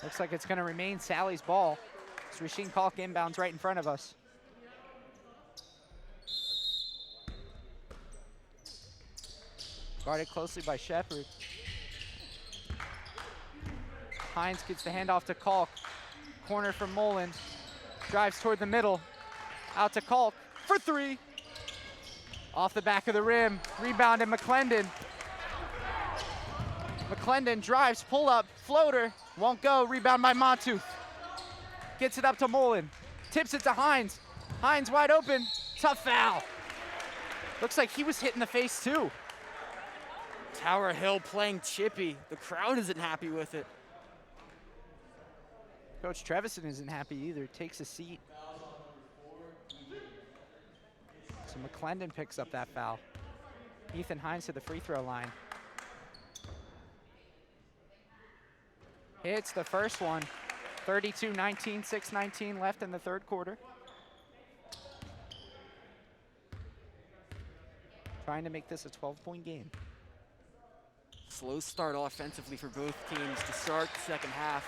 Looks like it's going to remain Sally's ball. It's Rasheem Kalk inbounds right in front of us. Guarded closely by Shepard. Hines gets the handoff to Kalk. Corner from Mullen. Drives toward the middle. Out to Kalk for 3. Off the back of the rim. Rebounded McClendon. McClendon drives, pull up, floater. Won't go, rebound by Montooth. Gets it up to Mullen. Tips it to Hines. Hines wide open. Tough foul. Looks like he was hit in the face too. Tower Hill playing chippy. The crowd isn't happy with it. Coach Trevison isn't happy either. Takes a seat. So McClendon picks up that foul. Ethan Hines to the free throw line. Hits the first one. 32-19, 6:19 left in the third quarter. Trying to make this a 12-point game. Slow start offensively for both teams to start the second half.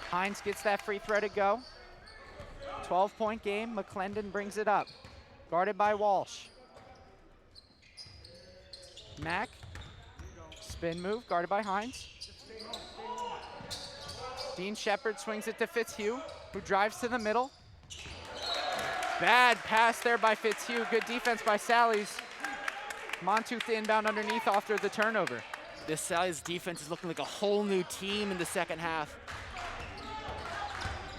Hines gets that free throw to go. 12-point game. McClendon brings it up. Guarded by Walsh. Mack. Spin move, guarded by Hines. Dean Shepard swings it to Fitzhugh, who drives to the middle. Bad pass there by Fitzhugh. Good defense by Sallies. Montooth inbound underneath after the turnover. This Sally's defense is looking like a whole new team in the second half.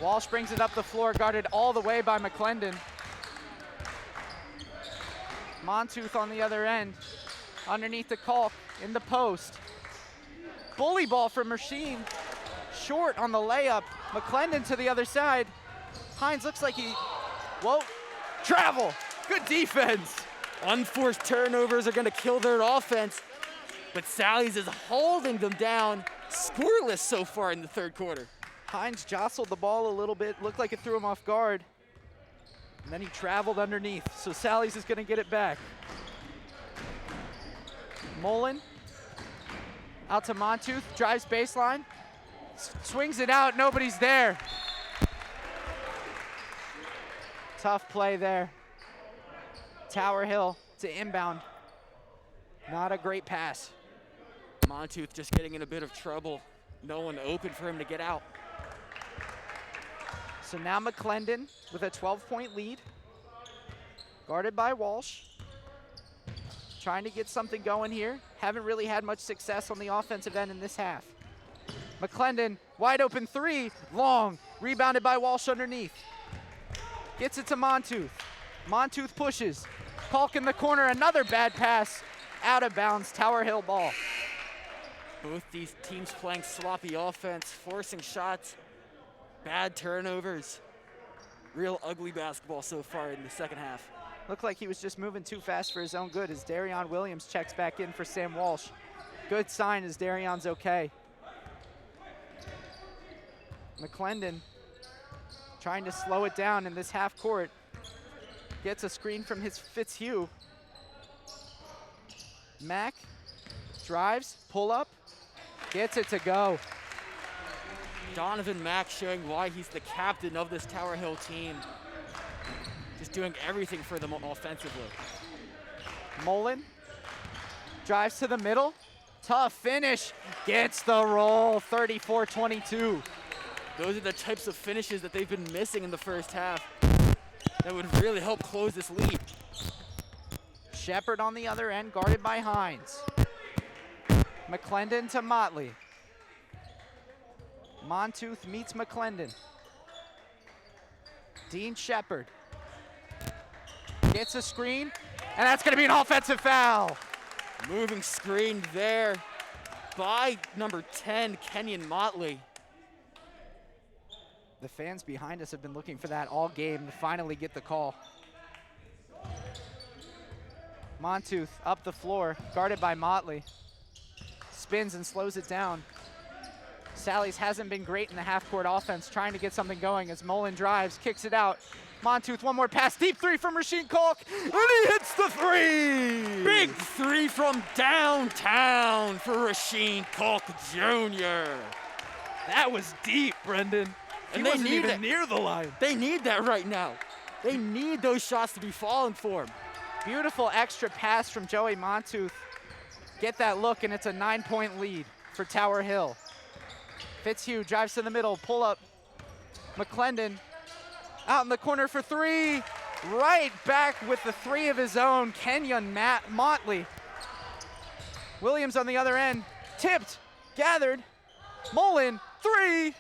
Walsh brings it up the floor, guarded all the way by McClendon. Montooth on the other end, underneath the caulk, in the post. Bully ball from Machine, short on the layup. McClendon to the other side. Hines looks like he, whoa, travel, good defense. Unforced turnovers are gonna kill their offense, but Sally's is holding them down, scoreless so far in the third quarter. Hines jostled the ball a little bit, looked like it threw him off guard. And then he traveled underneath, so Sally's is gonna get it back. Mullen, out to Montooth, drives baseline, swings it out, nobody's there. Tough play there. Tower Hill to inbound. Not a great pass. Montooth just getting in a bit of trouble. No one open for him to get out. So now McClendon with a 12-point lead. Guarded by Walsh. Trying to get something going here. Haven't really had much success on the offensive end in this half. McClendon, wide open three, long, rebounded by Walsh underneath. Gets it to Montooth. Montooth pushes. Kalk in the corner, another bad pass. Out of bounds, Tower Hill ball. Both these teams playing sloppy offense, forcing shots, bad turnovers. Real ugly basketball so far in the second half. Looked like he was just moving too fast for his own good as Darion Williams checks back in for Sam Walsh. Good sign as Darion's okay. McClendon trying to slow it down in this half court. Gets a screen from his Fitzhugh. Mack drives, pull up, gets it to go. Donovan Mack showing why he's the captain of this Tower Hill team. Just doing everything for them offensively. Mullen drives to the middle. Tough finish. Gets the roll, 34-22. Those are the types of finishes that they've been missing in the first half. That would really help close this lead. Shepard on the other end, guarded by Hines. McClendon to Motley. Montooth meets McClendon. Dean Shepard gets a screen, and that's gonna be an offensive foul. Moving screen there by number 10, Kenyon Motley. The fans behind us have been looking for that all game to finally get the call. Montooth up the floor, guarded by Motley. Spins and slows it down. Sally's hasn't been great in the half-court offense, trying to get something going as Mullen drives, kicks it out. Montooth, one more pass, deep three from Rasheed Kalk, and he hits the three! Big three from downtown for Rasheed Kalk Jr. That was deep, Brendan. He And they wasn't need even it. near the line. They need that right now. They need those shots to be falling for him. Beautiful extra pass from Joey Montooth. Get that look, and it's a 9-point lead for Tower Hill. Fitzhugh drives to the middle, pull up. McClendon out in the corner for three. Right back with the three of his own, Kenyon Motley. Williams on the other end, tipped, gathered. Mullen, three.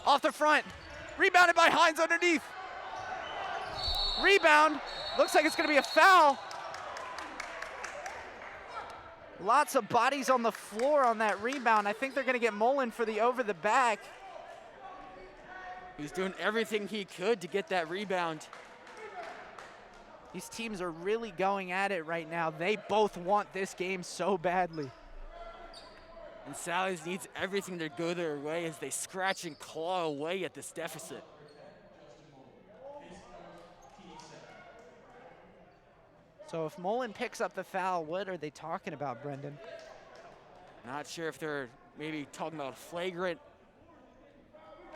Off the front. Rebounded by Hines underneath. Rebound. Looks like it's going to be a foul. Lots of bodies on the floor on that rebound. I think they're going to get Mullen for the over the back. He was doing everything he could to get that rebound. These teams are really going at it right now. They both want this game so badly. And Sally's needs everything to go their way as they scratch and claw away at this deficit. So if Mullen picks up the foul, what are they talking about, Brendan? Not sure if they're maybe talking about flagrant,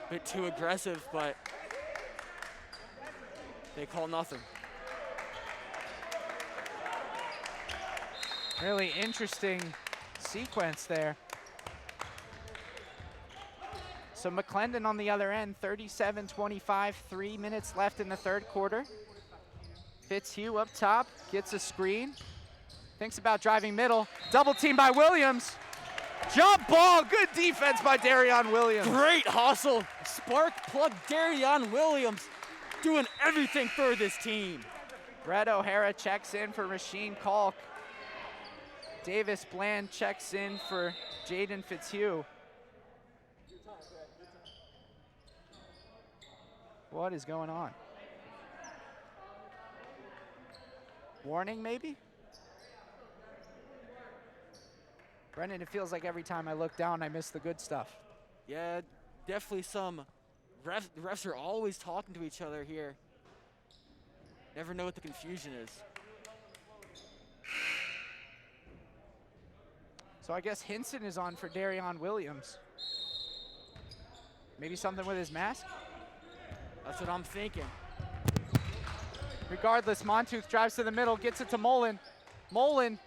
a bit too aggressive, but they call nothing. Really interesting sequence there. So McClendon on the other end, 37-25, 3 minutes left in the third quarter. Fitzhugh up top, gets a screen. Thinks about driving middle. Double team by Williams. Jump ball, good defense by Darion Williams. Great hustle. Spark plug Darion Williams doing everything for this team. Brett O'Hara checks in for Rasheen Kalk. Davis Bland checks in for Jaden Fitzhugh. What is going on? Warning, maybe? Brendan, it feels like every time I look down, I miss the good stuff. Yeah, definitely some. The refs are always talking to each other here. Never know what the confusion is. So I guess Hinson is on for Darion Williams. Maybe something with his mask? That's what I'm thinking. Regardless, Montooth drives to the middle, gets it to Mullen. Mullen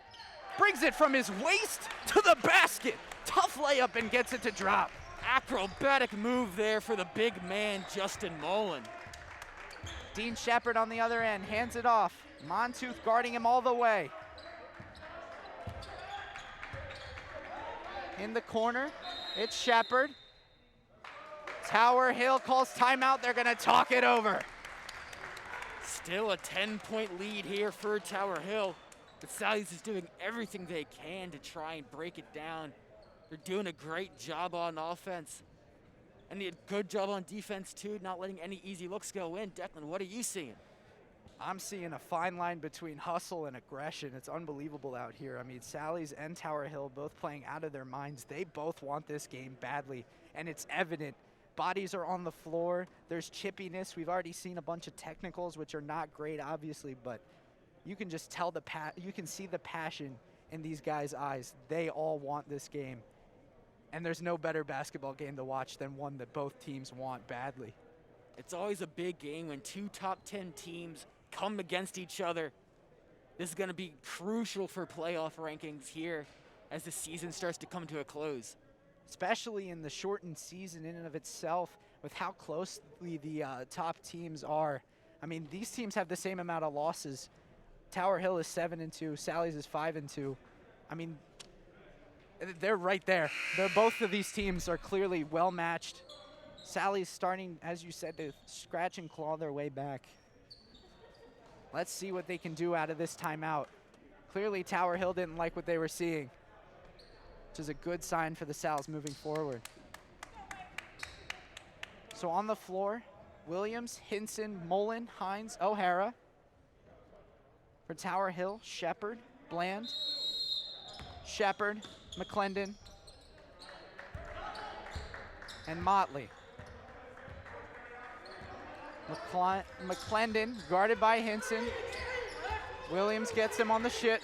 brings it from his waist to the basket. Tough layup and gets it to drop. Acrobatic move there for the big man, Justin Mullen. Dean Shepard on the other end, hands it off. Montooth guarding him all the way. In the corner, it's Shepard. Tower Hill calls timeout, they're gonna talk it over. Still a 10-point lead here for Tower Hill. But Sally's is doing everything they can to try and break it down. They're doing a great job on offense. And a good job on defense too, not letting any easy looks go in. Declan, what are you seeing? I'm seeing a fine line between hustle and aggression. It's unbelievable out here. I mean, Sally's and Tower Hill both playing out of their minds. They both want this game badly, and it's evident. Bodies are on the floor. There's chippiness. We've already seen a bunch of technicals, which are not great, obviously, but you can just tell you can see the passion in these guys' eyes. They all want this game, and there's no better basketball game to watch than one that both teams want badly. It's always a big game when two top 10 teams come against each other. This is going to be crucial for playoff rankings here as the season starts to come to a close. Especially in the shortened season in and of itself, with how closely the top teams are. I mean, these teams have the same amount of losses. Tower Hill is 7-2, Sally's is 5-2. I mean, they're right there. Both of these teams are clearly well matched. Sally's starting, as you said, to scratch and claw their way back. Let's see what they can do out of this timeout. Clearly, Tower Hill didn't like what they were seeing, which is a good sign for the Sals moving forward. So on the floor, Williams, Hinson, Mullen, Hines, O'Hara. For Tower Hill, Shepard, Bland, Shepard, McClendon, and Motley. McClendon guarded by Hinson. Williams gets him on the shift.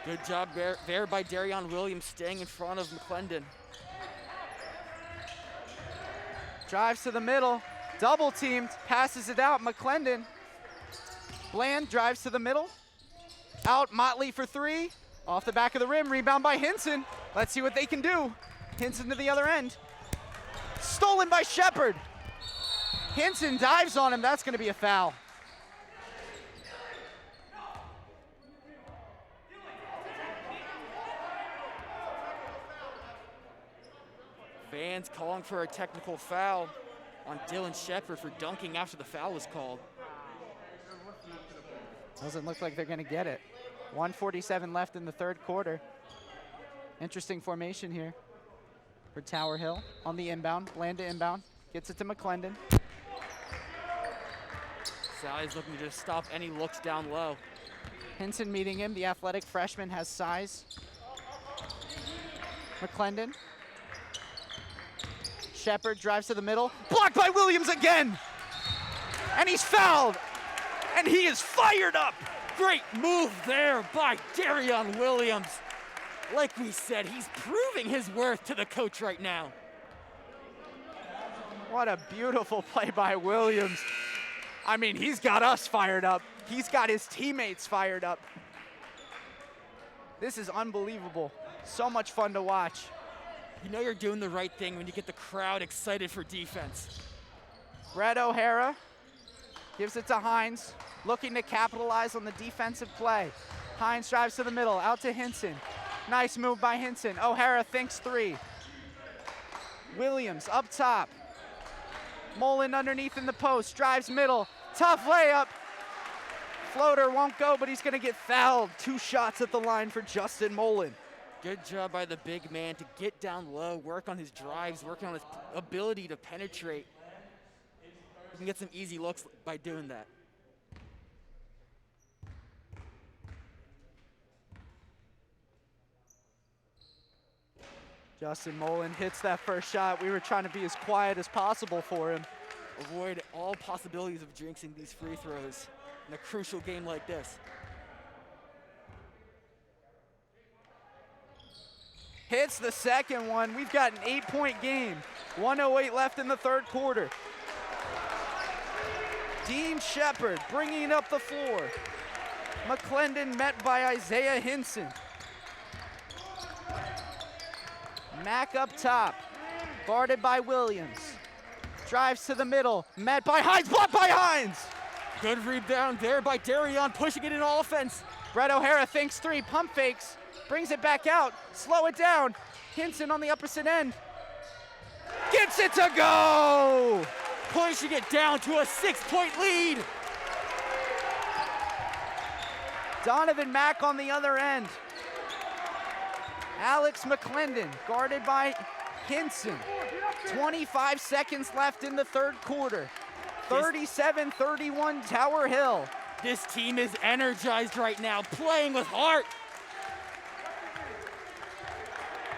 Good job there by Darion Williams staying in front of McClendon. Drives to the middle, double teamed, passes it out, McClendon. Bland drives to the middle, out, Motley for three, off the back of the rim, rebound by Hinson. Let's see what they can do. Hinson to the other end. Stolen by Shepard. Hinson dives on him, that's gonna be a foul. Fans calling for a technical foul on Dylan Shepard for dunking after the foul was called. Doesn't look like they're going to get it. 1:47 left in the third quarter. Interesting formation here for Tower Hill on the inbound. Blanda inbound. Gets it to McClendon. Sally's looking to just stop any looks down low. Hinson meeting him. The athletic freshman has size. McClendon. Shepard drives to the middle. Blocked by Williams again! And he's fouled! And he is fired up! Great move there by Darion Williams. Like we said, he's proving his worth to the coach right now. What a beautiful play by Williams. I mean, he's got us fired up. He's got his teammates fired up. This is unbelievable. So much fun to watch. You know you're doing the right thing when you get the crowd excited for defense. Brett O'Hara gives it to Hines, looking to capitalize on the defensive play. Hines drives to the middle, out to Hinson. Nice move by Hinson. O'Hara thinks three. Williams up top. Mullen underneath in the post, drives middle. Tough layup. Floater won't go, but he's gonna get fouled. 2 shots at the line for Justin Mullen. Good job by the big man to get down low, work on his drives, working on his ability to penetrate. You can get some easy looks by doing that. Justin Mullen hits that first shot. We were trying to be as quiet as possible for him. Avoid all possibilities of jinxing these free throws in a crucial game like this. Hits the second one. We've got an 8-point game. 1:08 left in the third quarter. Dean Shepard bringing it up the floor. McClendon met by Isaiah Hinson. Mack up top, guarded by Williams. Drives to the middle, met by Hines, blocked by Hines! Good rebound there by Darion, pushing it in offense. Brett O'Hara thinks three, pump fakes, brings it back out, slow it down. Hinson on the opposite end. Gets it to go! Pushing it down to a 6-point lead. Donovan Mack on the other end. Alex McClendon, guarded by Hinson. 25 seconds left in the third quarter. 37-31 Tower Hill. This team is energized right now, playing with heart.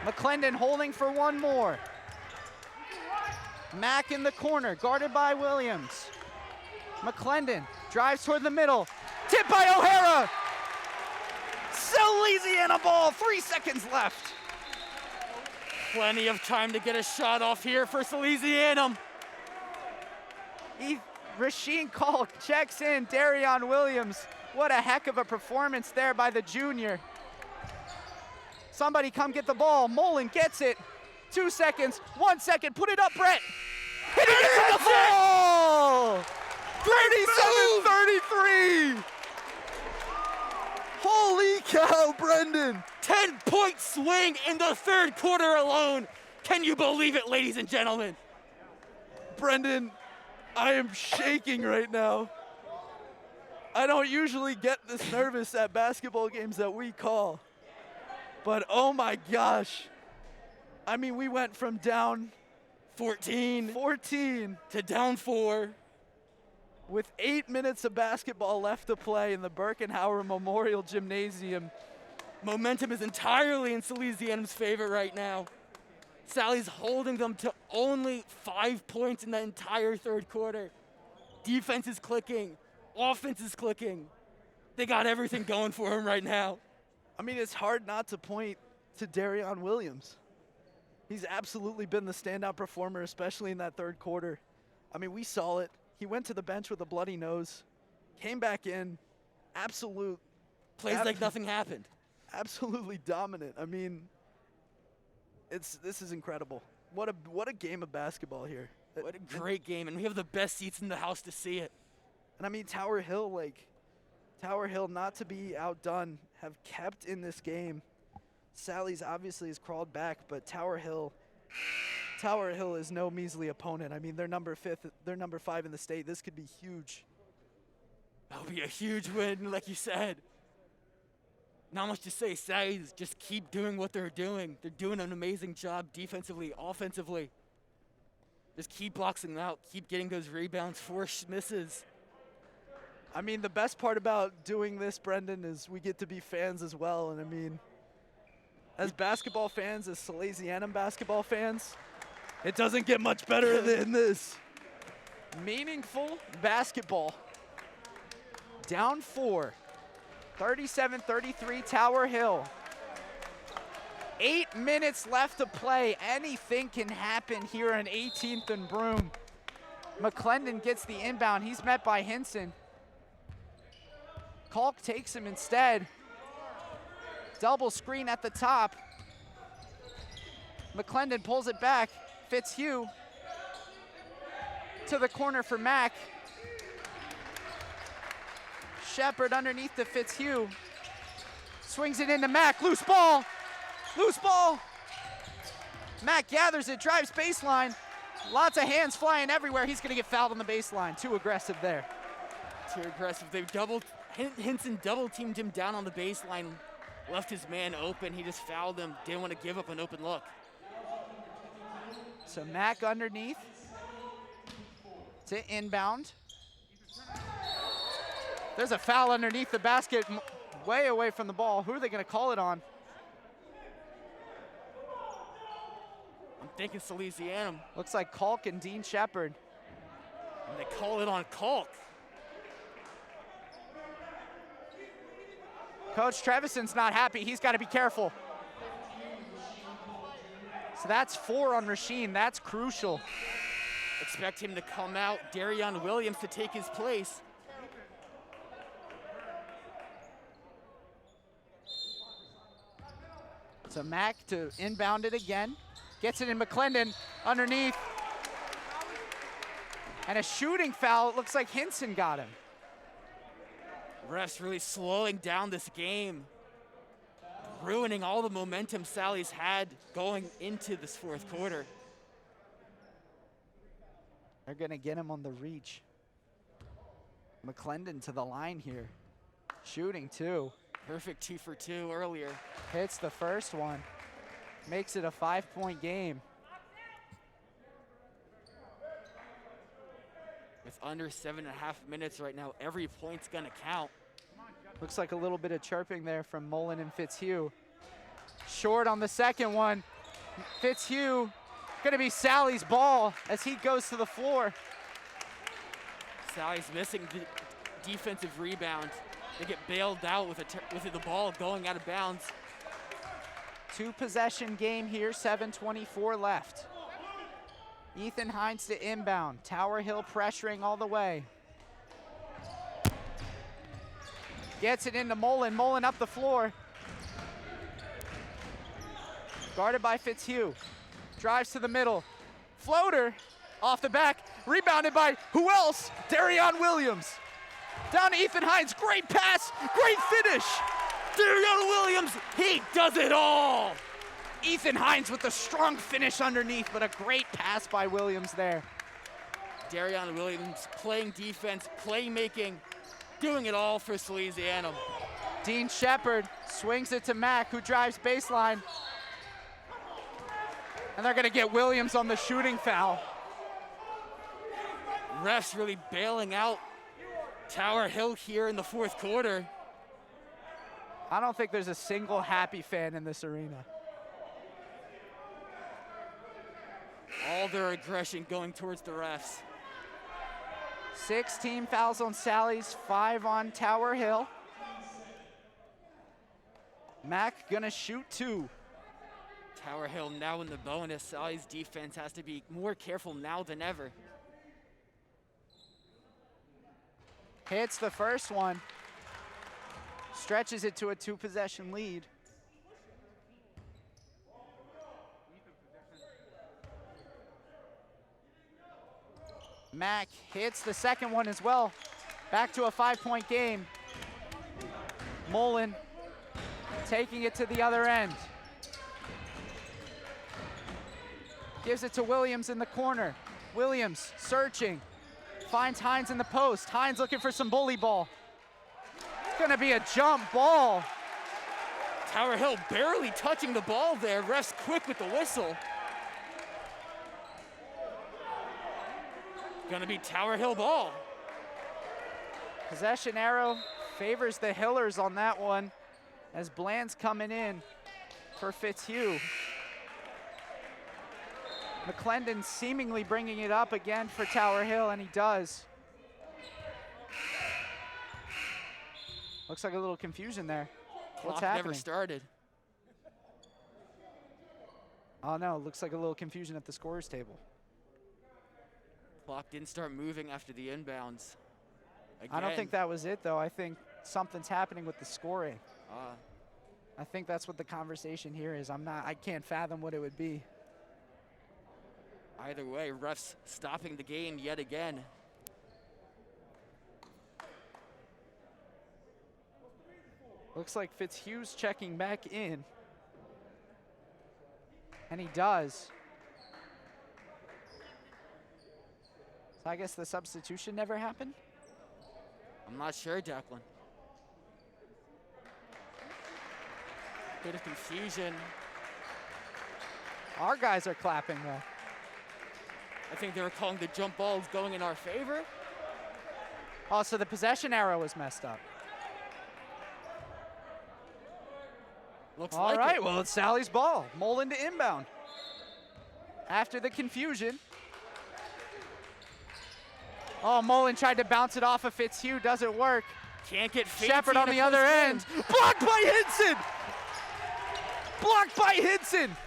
McClendon holding for one more. Mack in the corner, guarded by Williams. McClendon drives toward the middle. Tip by O'Hara. Salesianum ball, 3 seconds left. Plenty of time to get a shot off here for Salesianum. Rasheen Kalk checks in, Darion Williams. What a heck of a performance there by the junior. Somebody come get the ball. Mullen gets it. 2 seconds, 1 second, put it up, Brett. Hit it into the ball! 37-33. Holy cow, Brendan. 10-point swing in the third quarter alone. Can you believe it, ladies and gentlemen? Brendan, I am shaking right now. I don't usually get this nervous at basketball games that we call. But oh my gosh. I mean, we went from down 14 to down 4. with 8 minutes of basketball left to play in the Birkenhauer Memorial Gymnasium. Momentum is entirely in Salesianum's favor right now. Sally's holding them to only 5 points in the entire third quarter. Defense is clicking. Offense is clicking. They got everything going for them right now. I mean, it's hard not to point to Darion Williams. He's absolutely been the standout performer, especially in that third quarter. I mean, we saw it. He went to the bench with a bloody nose, came back in, Plays like nothing happened. Absolutely dominant. I mean, this is incredible. What a game of basketball here. What a great game, and we have the best seats in the house to see it. And I mean, Tower Hill, not to be outdone, have kept in this game. Sally's obviously has crawled back, but Tower Hill Tower Hill is no measly opponent. I mean, they're number 5 in the state. This could be huge. That'll be a huge win, like you said. Not much to say. Sallies just keep doing what they're doing. They're doing an amazing job defensively, offensively. Just keep boxing them out. Keep getting those rebounds, force misses. I mean, the best part about doing this, Brendan, is we get to be fans as well. And I mean, as basketball fans, as Salesianum basketball fans, it doesn't get much better than this. Meaningful basketball. Down 4. 37-33 Tower Hill. 8 minutes left to play. Anything can happen here on 18th and Broome. McClendon gets the inbound. He's met by Hinson. Kalk takes him instead. Double screen at the top. McClendon pulls it back. Fitzhugh to the corner for Mack. Shepard underneath to Fitzhugh. Swings it into Mack. Loose ball. Loose ball. Mack gathers it, drives baseline. Lots of hands flying everywhere. He's going to get fouled on the baseline. Too aggressive there. Too aggressive. They've Hinson double teamed him down on the baseline, left his man open. He just fouled him. Didn't want to give up an open look. So Mack underneath to inbound. There's a foul underneath the basket, way away from the ball. Who are they going to call it on? I'm thinking Salesianum. Looks like Kalk and Dean Shepard. And they call it on Kalk. Coach Trevison's not happy. He's got to be careful. So that's 4 on Rasheen. That's crucial. Expect him to come out. Darion Williams to take his place. So Mack to inbound it again. Gets it in McClendon underneath. And a shooting foul. It looks like Hinson got him. Refs really slowing down this game. Ruining all the momentum Sally's had going into this fourth quarter. They're going to get him on the reach. McClendon to the line here. Shooting 2. Perfect 2 for 2 earlier. Hits the first one. Makes it a 5-point game. With under 7.5 minutes right now, every point's gonna count. Looks like a little bit of chirping there from Mullen and Fitzhugh. Short on the second one. Fitzhugh gonna be Sally's ball as he goes to the floor. Sally's missing the defensive rebound. They get bailed out with the ball going out of bounds. 2-possession game here, 7:24 left. Ethan Hines to inbound. Tower Hill pressuring all the way. Gets it into Mullen. Mullen up the floor. Guarded by Fitzhugh. Drives to the middle. Floater off the back. Rebounded by who else? Darion Williams. Down to Ethan Hines. Great pass. Great finish. Darion Williams, he does it all. Ethan Hines with a strong finish underneath, but a great pass by Williams there. Darion Williams playing defense, playmaking, doing it all for Salesianum. Dean Shepard swings it to Mack, who drives baseline. And they're going to get Williams on the shooting foul. Refs really bailing out Tower Hill here in the fourth quarter. I don't think there's a single happy fan in this arena. All their aggression going towards the refs. 16 fouls on Sally's, 5 on Tower Hill. Mack gonna shoot 2. Tower Hill now in the bonus. Sally's defense has to be more careful now than ever. Hits the first one. Stretches it to a 2-possession lead. Mack hits the second one as well. Back to a 5-point game. Mullen taking it to the other end. Gives it to Williams in the corner. Williams searching. Finds Hines in the post. Hines looking for some bully ball. It's gonna be a jump ball. Tower Hill barely touching the ball there. Refs quick with the whistle. Gonna be Tower Hill ball. Possession arrow favors the Hillers on that one as Bland's coming in for Fitzhugh. McClendon seemingly bringing it up again for Tower Hill, and he does. Looks like a little confusion there. What's Clock happening? never started. Oh no, looks like a little confusion at the scorer's table. Clock didn't start moving after the inbounds. I don't Again. think that was it though. I think something's happening with the scoring. I think that's what the conversation here is. I can't fathom what it would be. Either way, refs stopping the game yet again. Looks like Fitzhugh's checking back in. And he does. So I guess the substitution never happened? I'm not sure, Declan. Bit of confusion. Our guys are clapping though. I think they were calling the jump balls going in our favor. Oh, so the possession arrow was messed up. Looks All like right, it. well, it's Sally's ball. Mullen to inbound. After the confusion. Oh, Mullen tried to bounce it off of Fitzhugh. Doesn't work. Can't get fancy Shepard on in a the other close game. end. Blocked by Hinson! Blocked by Hinson!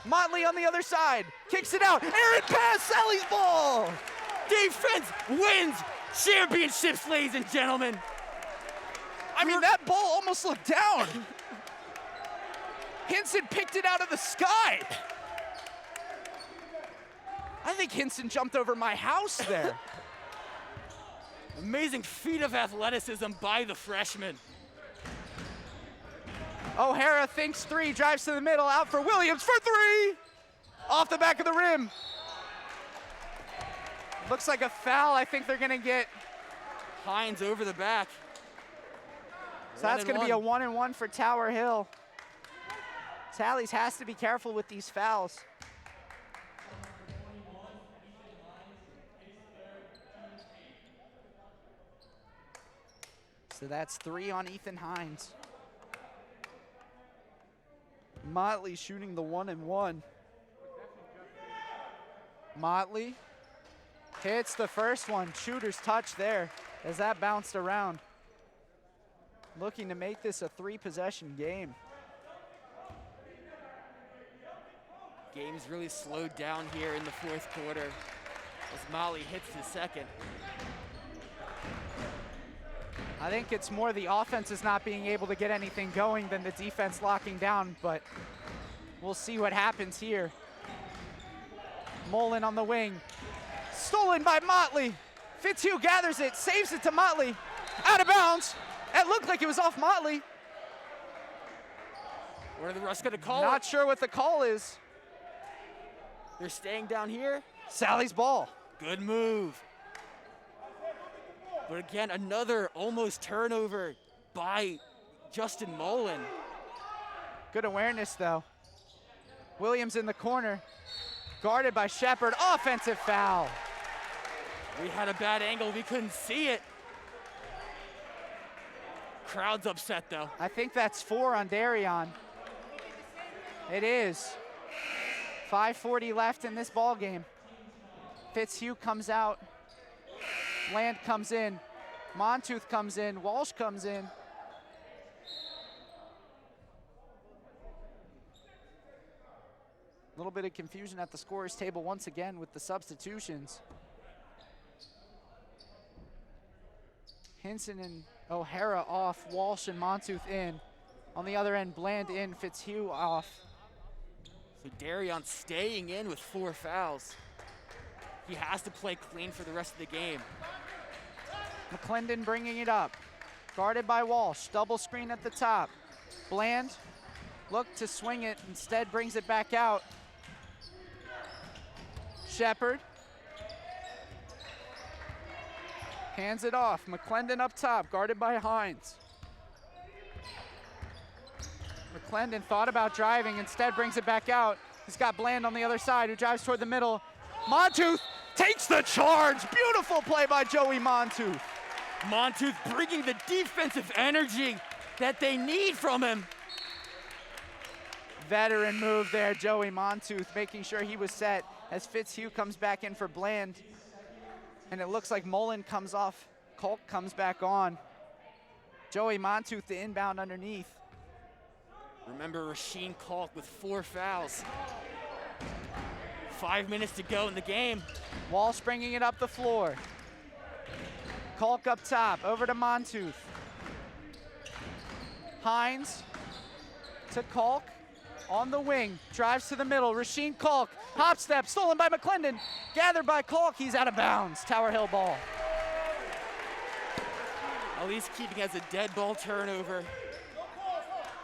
Motley on the other side. Kicks it out. Aaron pass. Sally's ball! Defense wins championships, ladies and gentlemen. I mean, that ball almost looked down. Hinson picked it out of the sky. I think Hinson jumped over my house there. Amazing feat of athleticism by the freshman. O'Hara thinks three, drives to the middle, out for Williams for three! Off the back of the rim. Looks like a foul. I think they're gonna get, Hines over the back. so that's gonna be a 1-and-1 for Tower Hill. Sally's has to be careful with these fouls. So that's 3 on Ethan Hines. Motley shooting the 1-and-1. Motley hits the first one. Shooter's touch there as that bounced around. Looking to make this a 3-possession game. Game's really slowed down here in the fourth quarter as Motley hits the second. I think it's more the offense is not being able to get anything going than the defense locking down, but we'll see what happens here. Mullen on the wing. Stolen by Motley. Fitzhugh gathers it, saves it to Motley. Out of bounds. It looked like it was off Motley. What are the refs gonna call Not it? sure what the call is. They're staying down here. Sally's ball. Good move. But again, another almost turnover by Justin Mullen. Good awareness though. Williams in the corner. Guarded by Shepard. Offensive foul. We had a bad angle, we couldn't see it. Crowd's upset though. I think that's 4 on Darion. It is. 5:40 left in this ball game. Fitzhugh comes out. Land comes in. Montooth comes in. Walsh comes in. A little bit of confusion at the scorer's table once again with the substitutions. Hinson and O'Hara off. Walsh and Montooth in. On the other end, Bland in. Fitzhugh off. So Darion staying in with 4 fouls. He has to play clean for the rest of the game. McClendon bringing it up. Guarded by Walsh. Double screen at the top. Bland looked to swing it. Instead brings it back out. Shepard. Hands it off. McClendon up top, guarded by Hines. McClendon thought about driving, instead brings it back out. He's got Bland on the other side, who drives toward the middle. Montooth takes the charge. Beautiful play by Joey Montooth. Montooth bringing the defensive energy that they need from him. Veteran move there, Joey Montooth, making sure he was set as Fitzhugh comes back in for Bland. And it looks like Mullen comes off. Kolk comes back on. Joey Montooth, the inbound underneath. Remember Rasheen Kolk with 4 fouls. 5 minutes to go in the game. Walsh bringing it up the floor. Kolk up top, over to Montooth. Hines to Kolk on the wing, drives to the middle. Rasheen Kolk, hop step, stolen by McClendon, gathered by Kolk. He's out of bounds. Tower Hill ball. At least keeping as a dead ball turnover.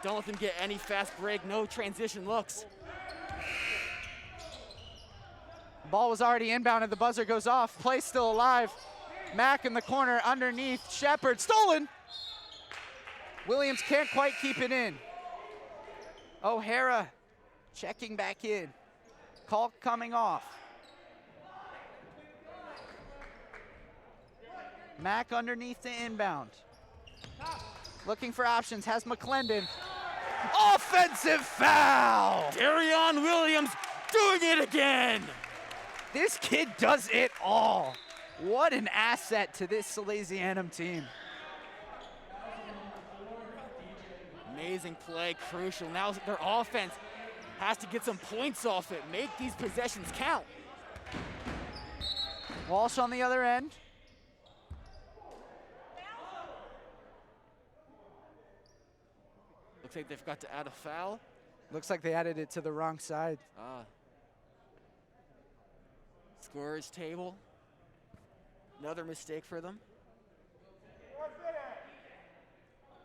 Don't let them get any fast break, no transition looks. Ball was already inbounded, the buzzer goes off. Play still alive. Mack in the corner underneath. Shepard, stolen. Williams can't quite keep it in. O'Hara checking back in. Kolk coming off. Mack underneath the inbound. Looking for options, has McClendon. Offensive foul! Darion Williams doing it again! This kid does it all. What an asset to this Salesianum team. Amazing play, crucial. Now their offense has to get some points off it. Make these possessions count. Walsh on the other end. Looks like they forgot to add a foul. Looks like they added it to the wrong side. Scorer's table. Another mistake for them.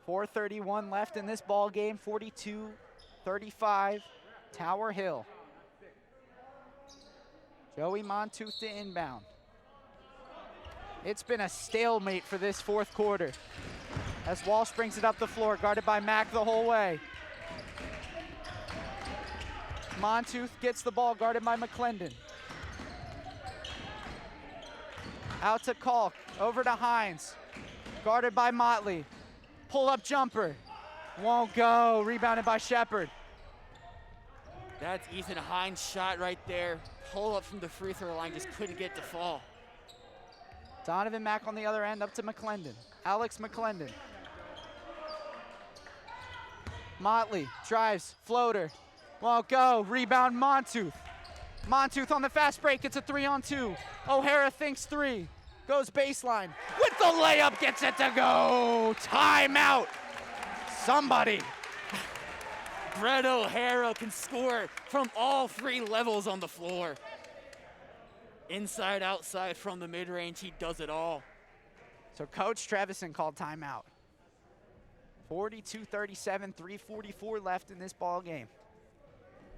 4:31 left in this ball game. 42-35, Tower Hill. Joey Montooth to inbound. It's been a stalemate for this fourth quarter as Walsh brings it up the floor, guarded by Mack the whole way. Montooth gets the ball, guarded by McClendon. Out to Kolk, over to Hines, guarded by Motley. Pull-up jumper, won't go, rebounded by Shepard. That's Ethan Hines' shot right there. Pull up from the free throw line, just couldn't get to fall. Donovan Mack on the other end, up to McClendon. Alex McClendon. Motley drives, floater, won't go, rebound Montooth. Montooth on the fast break, it's a 3-on-2. O'Hara thinks 3, goes baseline. With the layup, gets it to go. Timeout. Somebody. Brett O'Hara can score from all 3 levels on the floor. Inside, outside, from the mid-range, he does it all. So Coach Trevison called timeout. 42-37, 3:44 left in this ball game.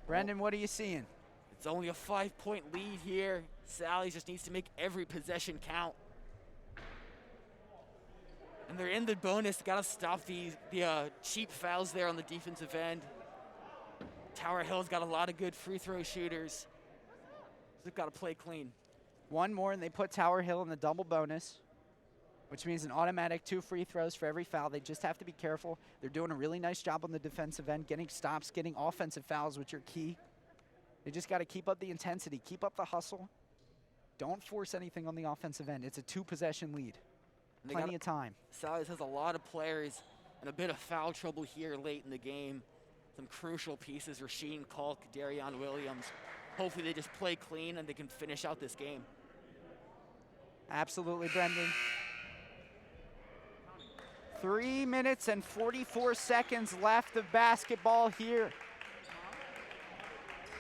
Brendan, what are you seeing? It's only a 5-point lead here. Sally just needs to make every possession count. And they're in the bonus. Got to stop the cheap fouls there on the defensive end. Tower Hill's got a lot of good free throw shooters. They've got to play clean. One more, and they put Tower Hill in the double bonus, which means an automatic 2 free throws for every foul. They just have to be careful. They're doing a really nice job on the defensive end, getting stops, getting offensive fouls, which are key. They just got to keep up the intensity, keep up the hustle. Don't force anything on the offensive end. It's a 2-possession lead. Plenty of time. Sally's has a lot of players and a bit of foul trouble here late in the game. Some crucial pieces, Rasheen Kolk, Darion Williams. Hopefully they just play clean and they can finish out this game. Absolutely, Brendan. 3 minutes and 44 seconds left of basketball here.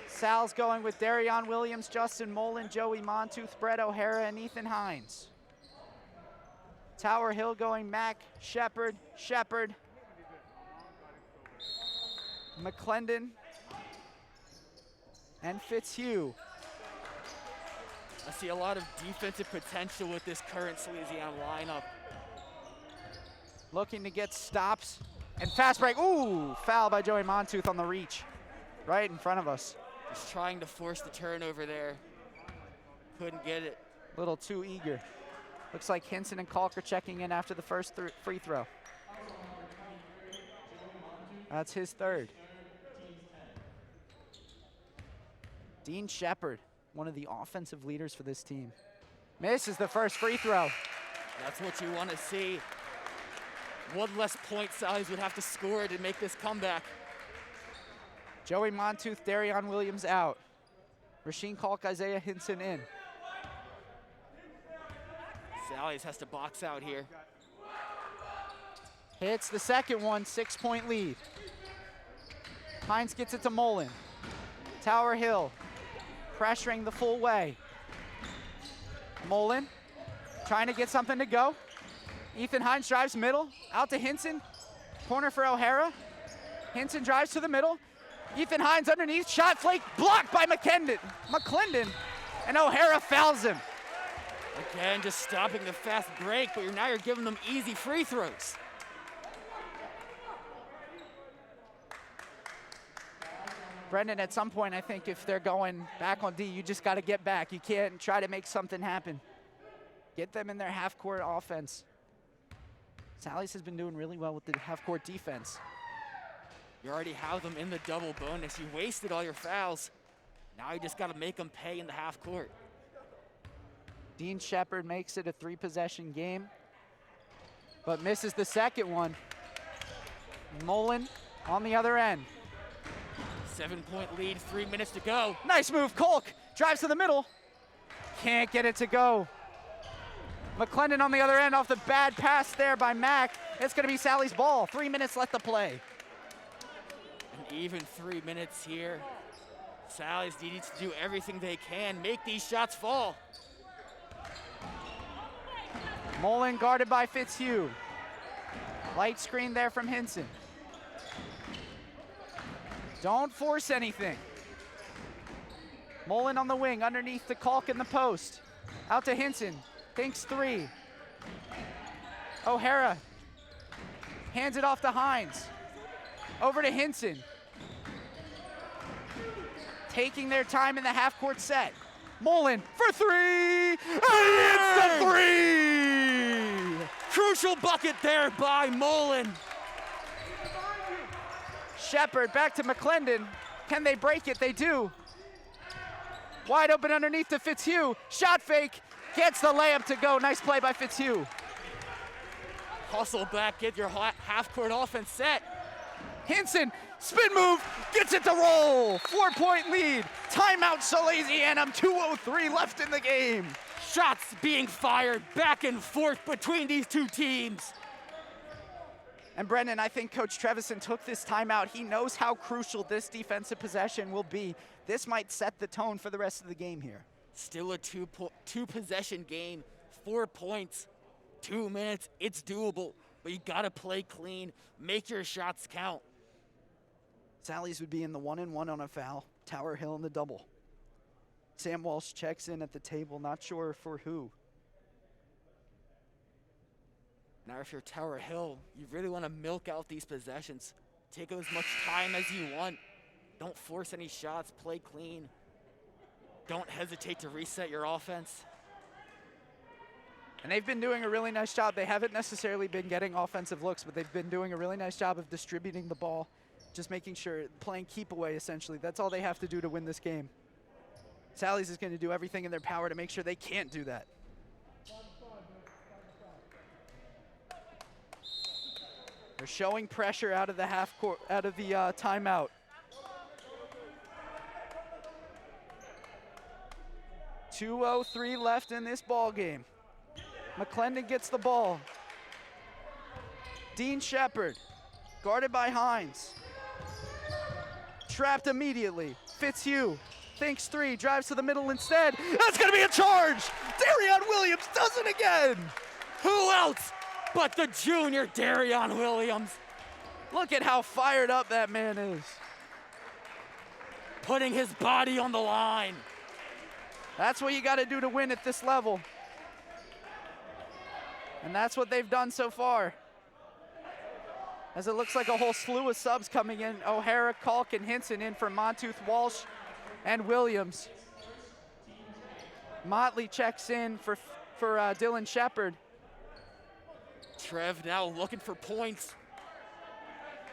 Sal's going with Darion Williams, Justin Mullen, Joey Montooth, Brett O'Hara, and Ethan Hines. Tower Hill going Mack, Shepard, McClendon, and Fitzhugh. I see a lot of defensive potential with this current Salesianum lineup. Looking to get stops and fast break. Ooh, foul by Joey Montooth on the reach. Right in front of us. Just trying to force the turnover there. Couldn't get it. A little too eager. Looks like Hinson and Kalk are checking in after the first free throw. That's his third. Dean Shepard, one of the offensive leaders for this team. Misses the first free throw. That's what you want to see. One less point Sallies would have to score to make this comeback. Joey Montooth, Darion Williams out. Rasheen Kalk, Isaiah Hinson in. Sallies has to box out here. Hits the second one, 6-point lead. Hines gets it to Mullen. Tower Hill pressuring the full way. Mullen trying to get something to go. Ethan Hines drives middle, out to Hinson. Corner for O'Hara. Hinson drives to the middle. Ethan Hines underneath, shot flake, blocked by McClendon, and O'Hara fouls him. Again, just stopping the fast break, but now you're giving them easy free throws. Brendan, at some point, I think if they're going back on D, you just got to get back. You can't try to make something happen. Get them in their half-court offense. Sallies has been doing really well with the half-court defense. You already have them in the double bonus. You wasted all your fouls. Now you just got to make them pay in the half-court. Dean Shepard makes it a 3-possession game, but misses the second one. Mullen on the other end. 7-point lead, 3 minutes to go. Nice move, Kolk drives to the middle. Can't get it to go. McClendon on the other end off the bad pass there by Mack. It's gonna be Sally's ball. 3 minutes left to play. An even 3 minutes here. Sally's needs to do everything they can, make these shots fall. Mullen guarded by Fitzhugh. Light screen there from Hinson. Don't force anything. Mullen on the wing, underneath the Kalk in the post. Out to Hinson, thinks 3. O'Hara hands it off to Hines. Over to Hinson. Taking their time in the half-court set. Mullen for 3, and it's the 3! Crucial bucket there by Mullen. Shepard back to McClendon. Can they break it? They do. Wide open underneath to Fitzhugh. Shot fake, gets the layup to go. Nice play by Fitzhugh. Hustle back, get your half-court offense set. Hinson, spin move, gets it to roll. 4-point lead. Timeout Salesianum, 2:03 left in the game. Shots being fired back and forth between these two teams. And Brendan, I think Coach Trevison took this timeout. He knows how crucial this defensive possession will be. This might set the tone for the rest of the game here. Still a two-possession game, 4 points, 2 minutes. It's doable, but you gotta play clean, make your shots count. Sally's would be in the 1-and-1 on a foul. Tower Hill in the double. Sam Walsh checks in at the table, not sure for who. Now if you're Tower Hill, you really want to milk out these possessions. Take as much time as you want. Don't force any shots, play clean. Don't hesitate to reset your offense. And they've been doing a really nice job. They haven't necessarily been getting offensive looks, but they've been doing a really nice job of distributing the ball, just making sure, playing keep away essentially. That's all they have to do to win this game. Sally's is going to do everything in their power to make sure they can't do that. They're showing pressure out of the half-court, out of the timeout. .203 left in this ball game. McClendon gets the ball. Dean Shepard, guarded by Hines. Trapped immediately. Fitzhugh thinks 3, drives to the middle instead. That's gonna be a charge! Darion Williams does it again! Who else but the junior Darion Williams? Look at how fired up that man is. Putting his body on the line. That's what you got to do to win at this level. And that's what they've done so far. As it looks like a whole slew of subs coming in. O'Hara, Kalk, and Hinson in for Montooth, Walsh, and Williams. Motley checks in for Dylan Shepard. Trev now looking for points.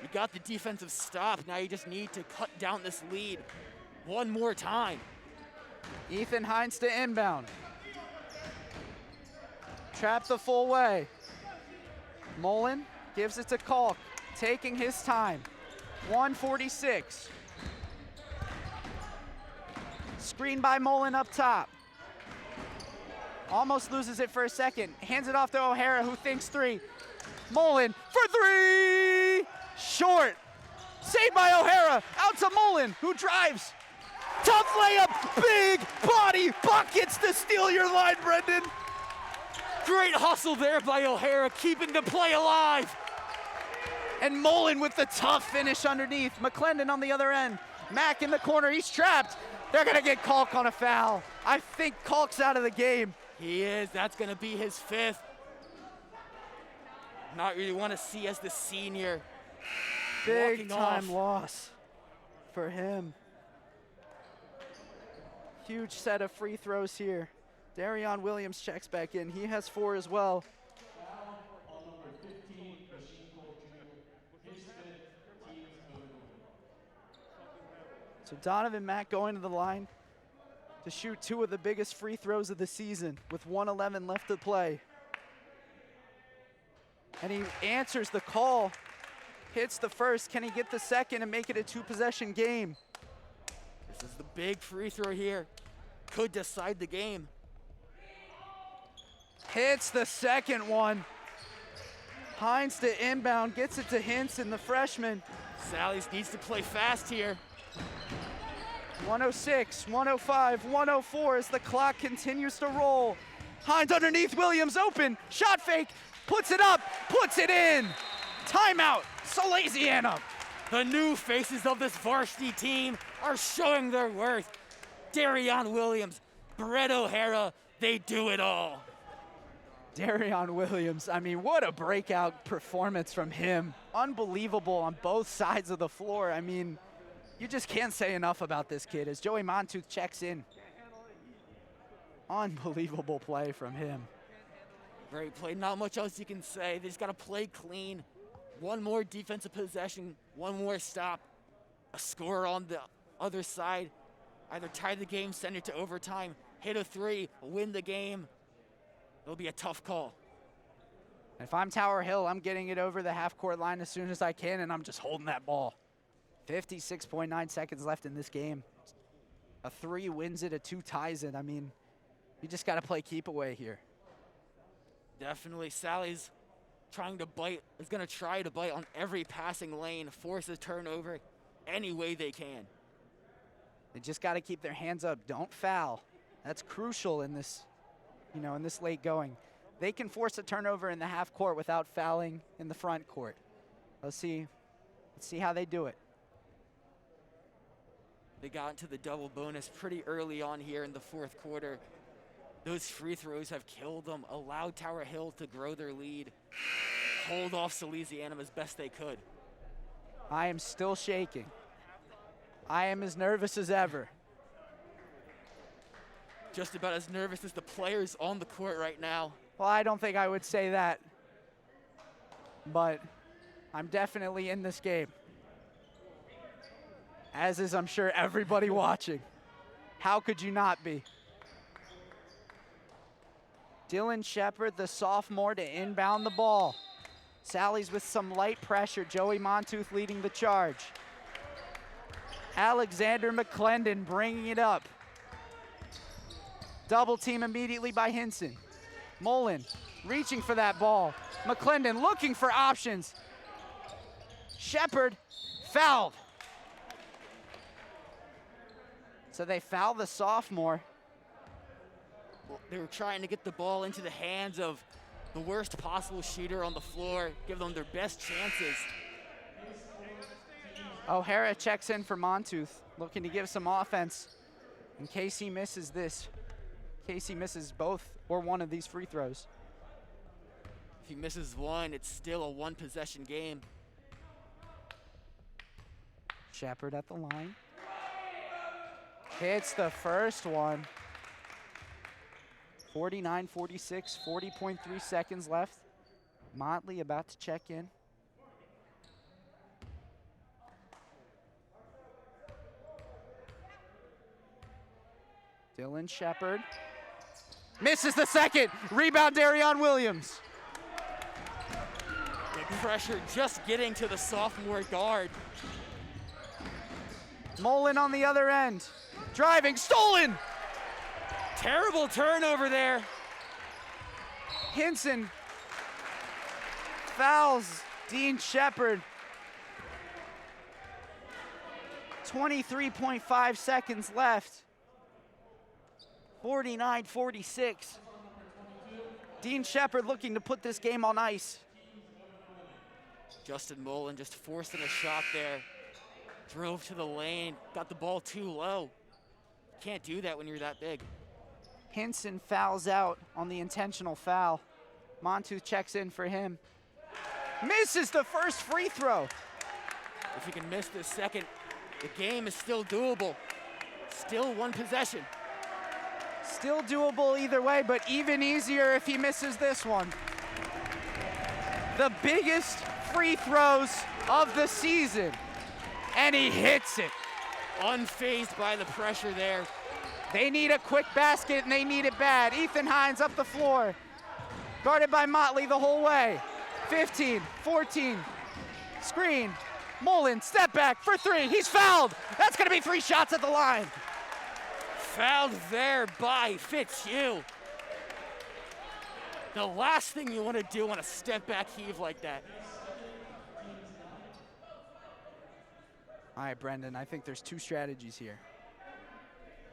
You got the defensive stop. Now you just need to cut down this lead one more time. Ethan Hines to inbound. Trapped the full way. Mullen gives it to Kalk, taking his time. 146. Screen by Mullen up top. Almost loses it for a second. Hands it off to O'Hara, who thinks three. Mullen for three! Short. Saved by O'Hara. Out to Mullen, who drives. Tough layup. Big body buckets to steal your line, Brendan. Great hustle there by O'Hara, keeping the play alive. And Mullen with the tough finish underneath. McClendon on the other end. Mack in the corner, he's trapped. They're gonna get Kalk on a foul. I think Kalk's out of the game. He is, that's gonna be his fifth. Not really wanna see as the senior. Big walking time off. loss for him. Huge set of free throws here. Darion Williams checks back in. He has 4 as well. So Donovan Mack going to the line to shoot 2 of the biggest free throws of the season with 1:11 left to play. And he answers the call, hits the first. Can he get the second and make it a 2-possession game? This is the big free throw here. Could decide the game. Hits the second one. Hines to inbound, gets it to Hinson, the freshman. Sally's needs to play fast here. 106, 105, 104 as the clock continues to roll. Hines underneath, Williams open, shot fake, puts it up, puts it in. Timeout, Salesianum. The new faces of this varsity team are showing their worth. Darion Williams, Brett O'Hara, they do it all. Darion Williams, I mean, what a breakout performance from him. Unbelievable on both sides of the floor. I mean, you just can't say enough about this kid as Joey Montooth checks in. Unbelievable play from him. Great play, not much else you can say. They just gotta play clean. One more defensive possession, one more stop. A score on the other side. Either tie the game, send it to overtime, hit a 3, win the game. It'll be a tough call. If I'm Tower Hill, I'm getting it over the half-court line as soon as I can, and I'm just holding that ball. 56.9 seconds left in this game. A 3 wins it, a 2 ties it. I mean, you just got to play keep away here. Definitely, Sally's trying to bite, is gonna try to bite on every passing lane, force a turnover any way they can. They just got to keep their hands up. Don't foul. That's crucial in this, in this late going. They can force a turnover in the half court without fouling in the front court. Let's see how they do it. They got into the double bonus pretty early on here in the fourth quarter. Those free throws have killed them, allowed Tower Hill to grow their lead, hold off Salesianum as best they could. I am still shaking. I am as nervous as ever. Just about as nervous as the players on the court right now. Well, I don't think I would say that, but I'm definitely in this game. As is, I'm sure, everybody watching. How could you not be? Dylan Shepard, the sophomore, to inbound the ball. Sally's with some light pressure. Joey Montooth leading the charge. Alexander McClendon bringing it up. Double team immediately by Hinson. Mullen reaching for that ball. McClendon looking for options. Shepard fouled. So they foul the sophomore. They were trying to get the ball into the hands of the worst possible shooter on the floor, give them their best chances. O'Hara checks in for Montooth, looking to give some offense in case he misses this case he misses both or one of these free throws. If he misses one, it's still a one-possession game. Shepard at the line. Hits the first one. 49-46, 40.3 seconds left. Motley about to check in. Dylan Shepard misses the second. Rebound, Darion Williams. The pressure just getting to the sophomore guard. Mullen on the other end. Driving, stolen! Terrible turnover there. Hinson fouls Dean Shepard. 23.5 seconds left. 49-46. Dean Shepard looking to put this game on ice. Justin Mullen just forcing a shot there. Drove to the lane, got the ball too low. Can't do that when you're that big. Hinson fouls out on the intentional foul. Montu checks in for him. Misses the first free throw. If he can miss this second, the game is still doable. Still one possession. Still doable either way, but even easier if he misses this one. The biggest free throws of the season, and he hits it. Unfazed by the pressure there. They need a quick basket, and they need it bad. Ethan Hines up the floor, guarded by Motley the whole way. 15, 14, screen. Mullen, step back for three. He's fouled. That's going to be 3 shots at the line. Fouled there by Fitzhugh. The last thing you want to do on a step back heave like that. All right, Brendan, I think there's 2 strategies here.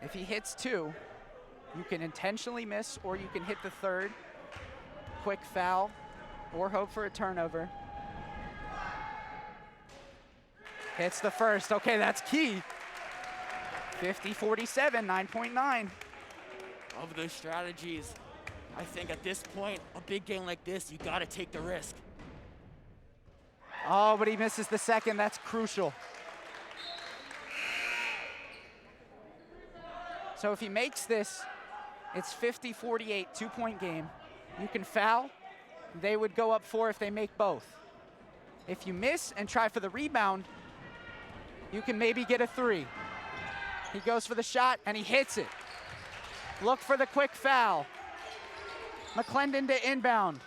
If he hits 2, you can intentionally miss, or you can hit the third, quick foul, or hope for a turnover. Hits the first. Okay, that's key. 50-47, 9.9. Of those strategies, I think at this point, a big game like this, you got to take the risk. Oh, but he misses the second. That's crucial. So if he makes this, it's 50-48, 2-point game. You can foul. They would go up 4 if they make both. If you miss and try for the rebound, you can maybe get a 3. He goes for the shot, and he hits it. Look for the quick foul. McClendon to inbound.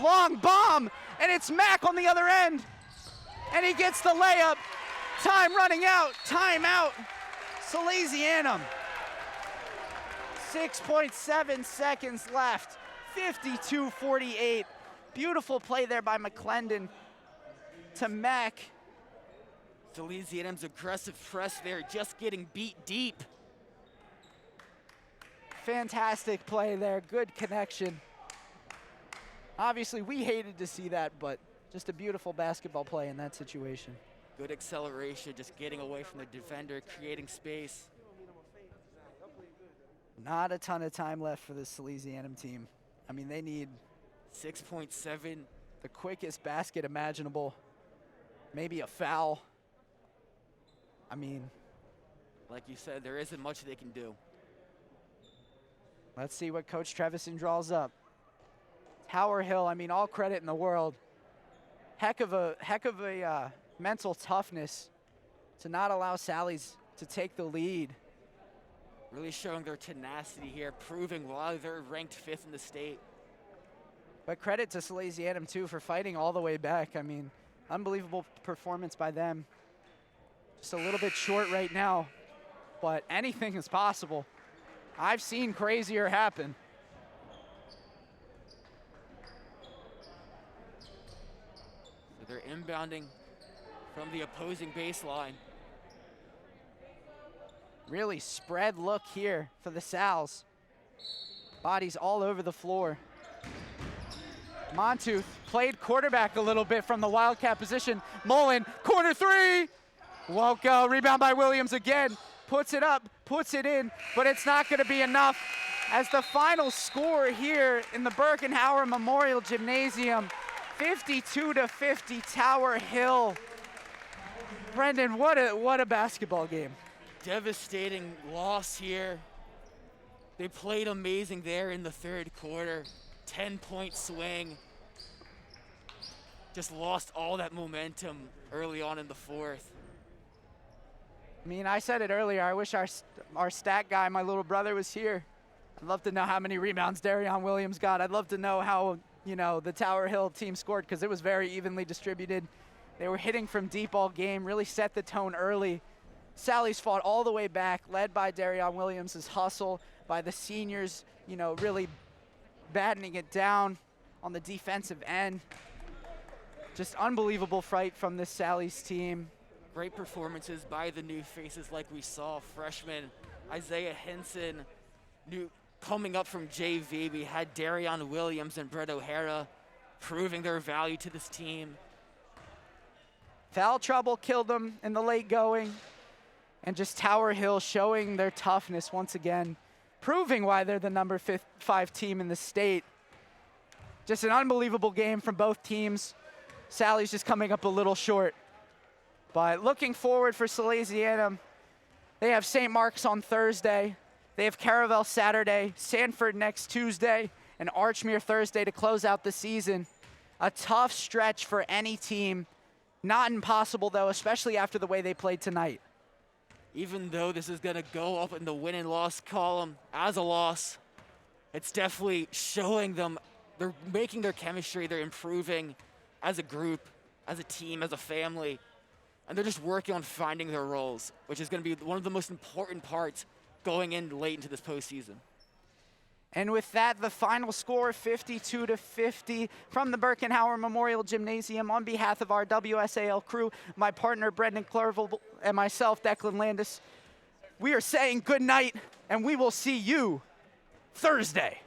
Long bomb, and it's Mack on the other end. And he gets the layup. Time running out. Timeout. Salesianum. 6.7 seconds left. 52-48. Beautiful play there by McClendon to Mack. Salesianum's aggressive press there, just getting beat deep. Fantastic play there, good connection. Obviously, we hated to see that, but just a beautiful basketball play in that situation. Good acceleration, just getting away from the defender, creating space. Not a ton of time left for the Salesianum team. I mean, they need 6.7. the quickest basket imaginable. Maybe a foul. I mean, like you said, there isn't much they can do. Let's see what Coach Trevison draws up. Tower Hill, I mean, all credit in the world. Heck of a mental toughness to not allow Sally's to take the lead. Really showing their tenacity here, proving why they're ranked 5th in the state. But credit to Salesianum, too, for fighting all the way back. I mean, unbelievable performance by them. Just a little bit short right now, but anything is possible. I've seen crazier happen. So they're inbounding from the opposing baseline. Really spread look here for the Sals. Bodies all over the floor. Montooth played quarterback a little bit from the Wildcat position. Mullen, corner 3. Won't go. Rebound by Williams again. puts it up, puts it in, but it's not going to be enough. As the final score here in the Birkenhauer Memorial Gymnasium, 52-50 Tower Hill. Brendan, what a basketball game. Devastating loss here. They played amazing there in the third quarter. 10-point swing. Just lost all that momentum early on in the fourth. I mean, I said it earlier, I wish our stat guy, my little brother, was here. I'd love to know how many rebounds Darion Williams got. I'd love to know how, the Tower Hill team scored, because it was very evenly distributed. They were hitting from deep all game, really set the tone early. Sally's fought all the way back, led by Darion Williams' hustle, by the seniors, really battening it down on the defensive end. Just unbelievable fight from this Sally's team. Great performances by the new faces like we saw. Freshman Isaiah Henson, coming up from JV. We had Darion Williams and Brett O'Hara proving their value to this team. Foul trouble killed them in the late going. And just Tower Hill showing their toughness once again, proving why they're the number 5 team in the state. Just an unbelievable game from both teams. Sally's just coming up a little short. But looking forward for Salesianum, they have St. Mark's on Thursday. They have Caravel Saturday, Sanford next Tuesday, and Archmere Thursday to close out the season. A tough stretch for any team. Not impossible, though, especially after the way they played tonight. Even though this is going to go up in the win and loss column as a loss, it's definitely showing them they're making their chemistry, they're improving as a group, as a team, as a family, and they're just working on finding their roles, which is going to be one of the most important parts going in late into this postseason. And with that, the final score, 52-50 from the Birkenhauer Memorial Gymnasium. On behalf of our WSAL crew, my partner Brendan Clerval, and myself, Declan Landis, we are saying good night, and we will see you Thursday.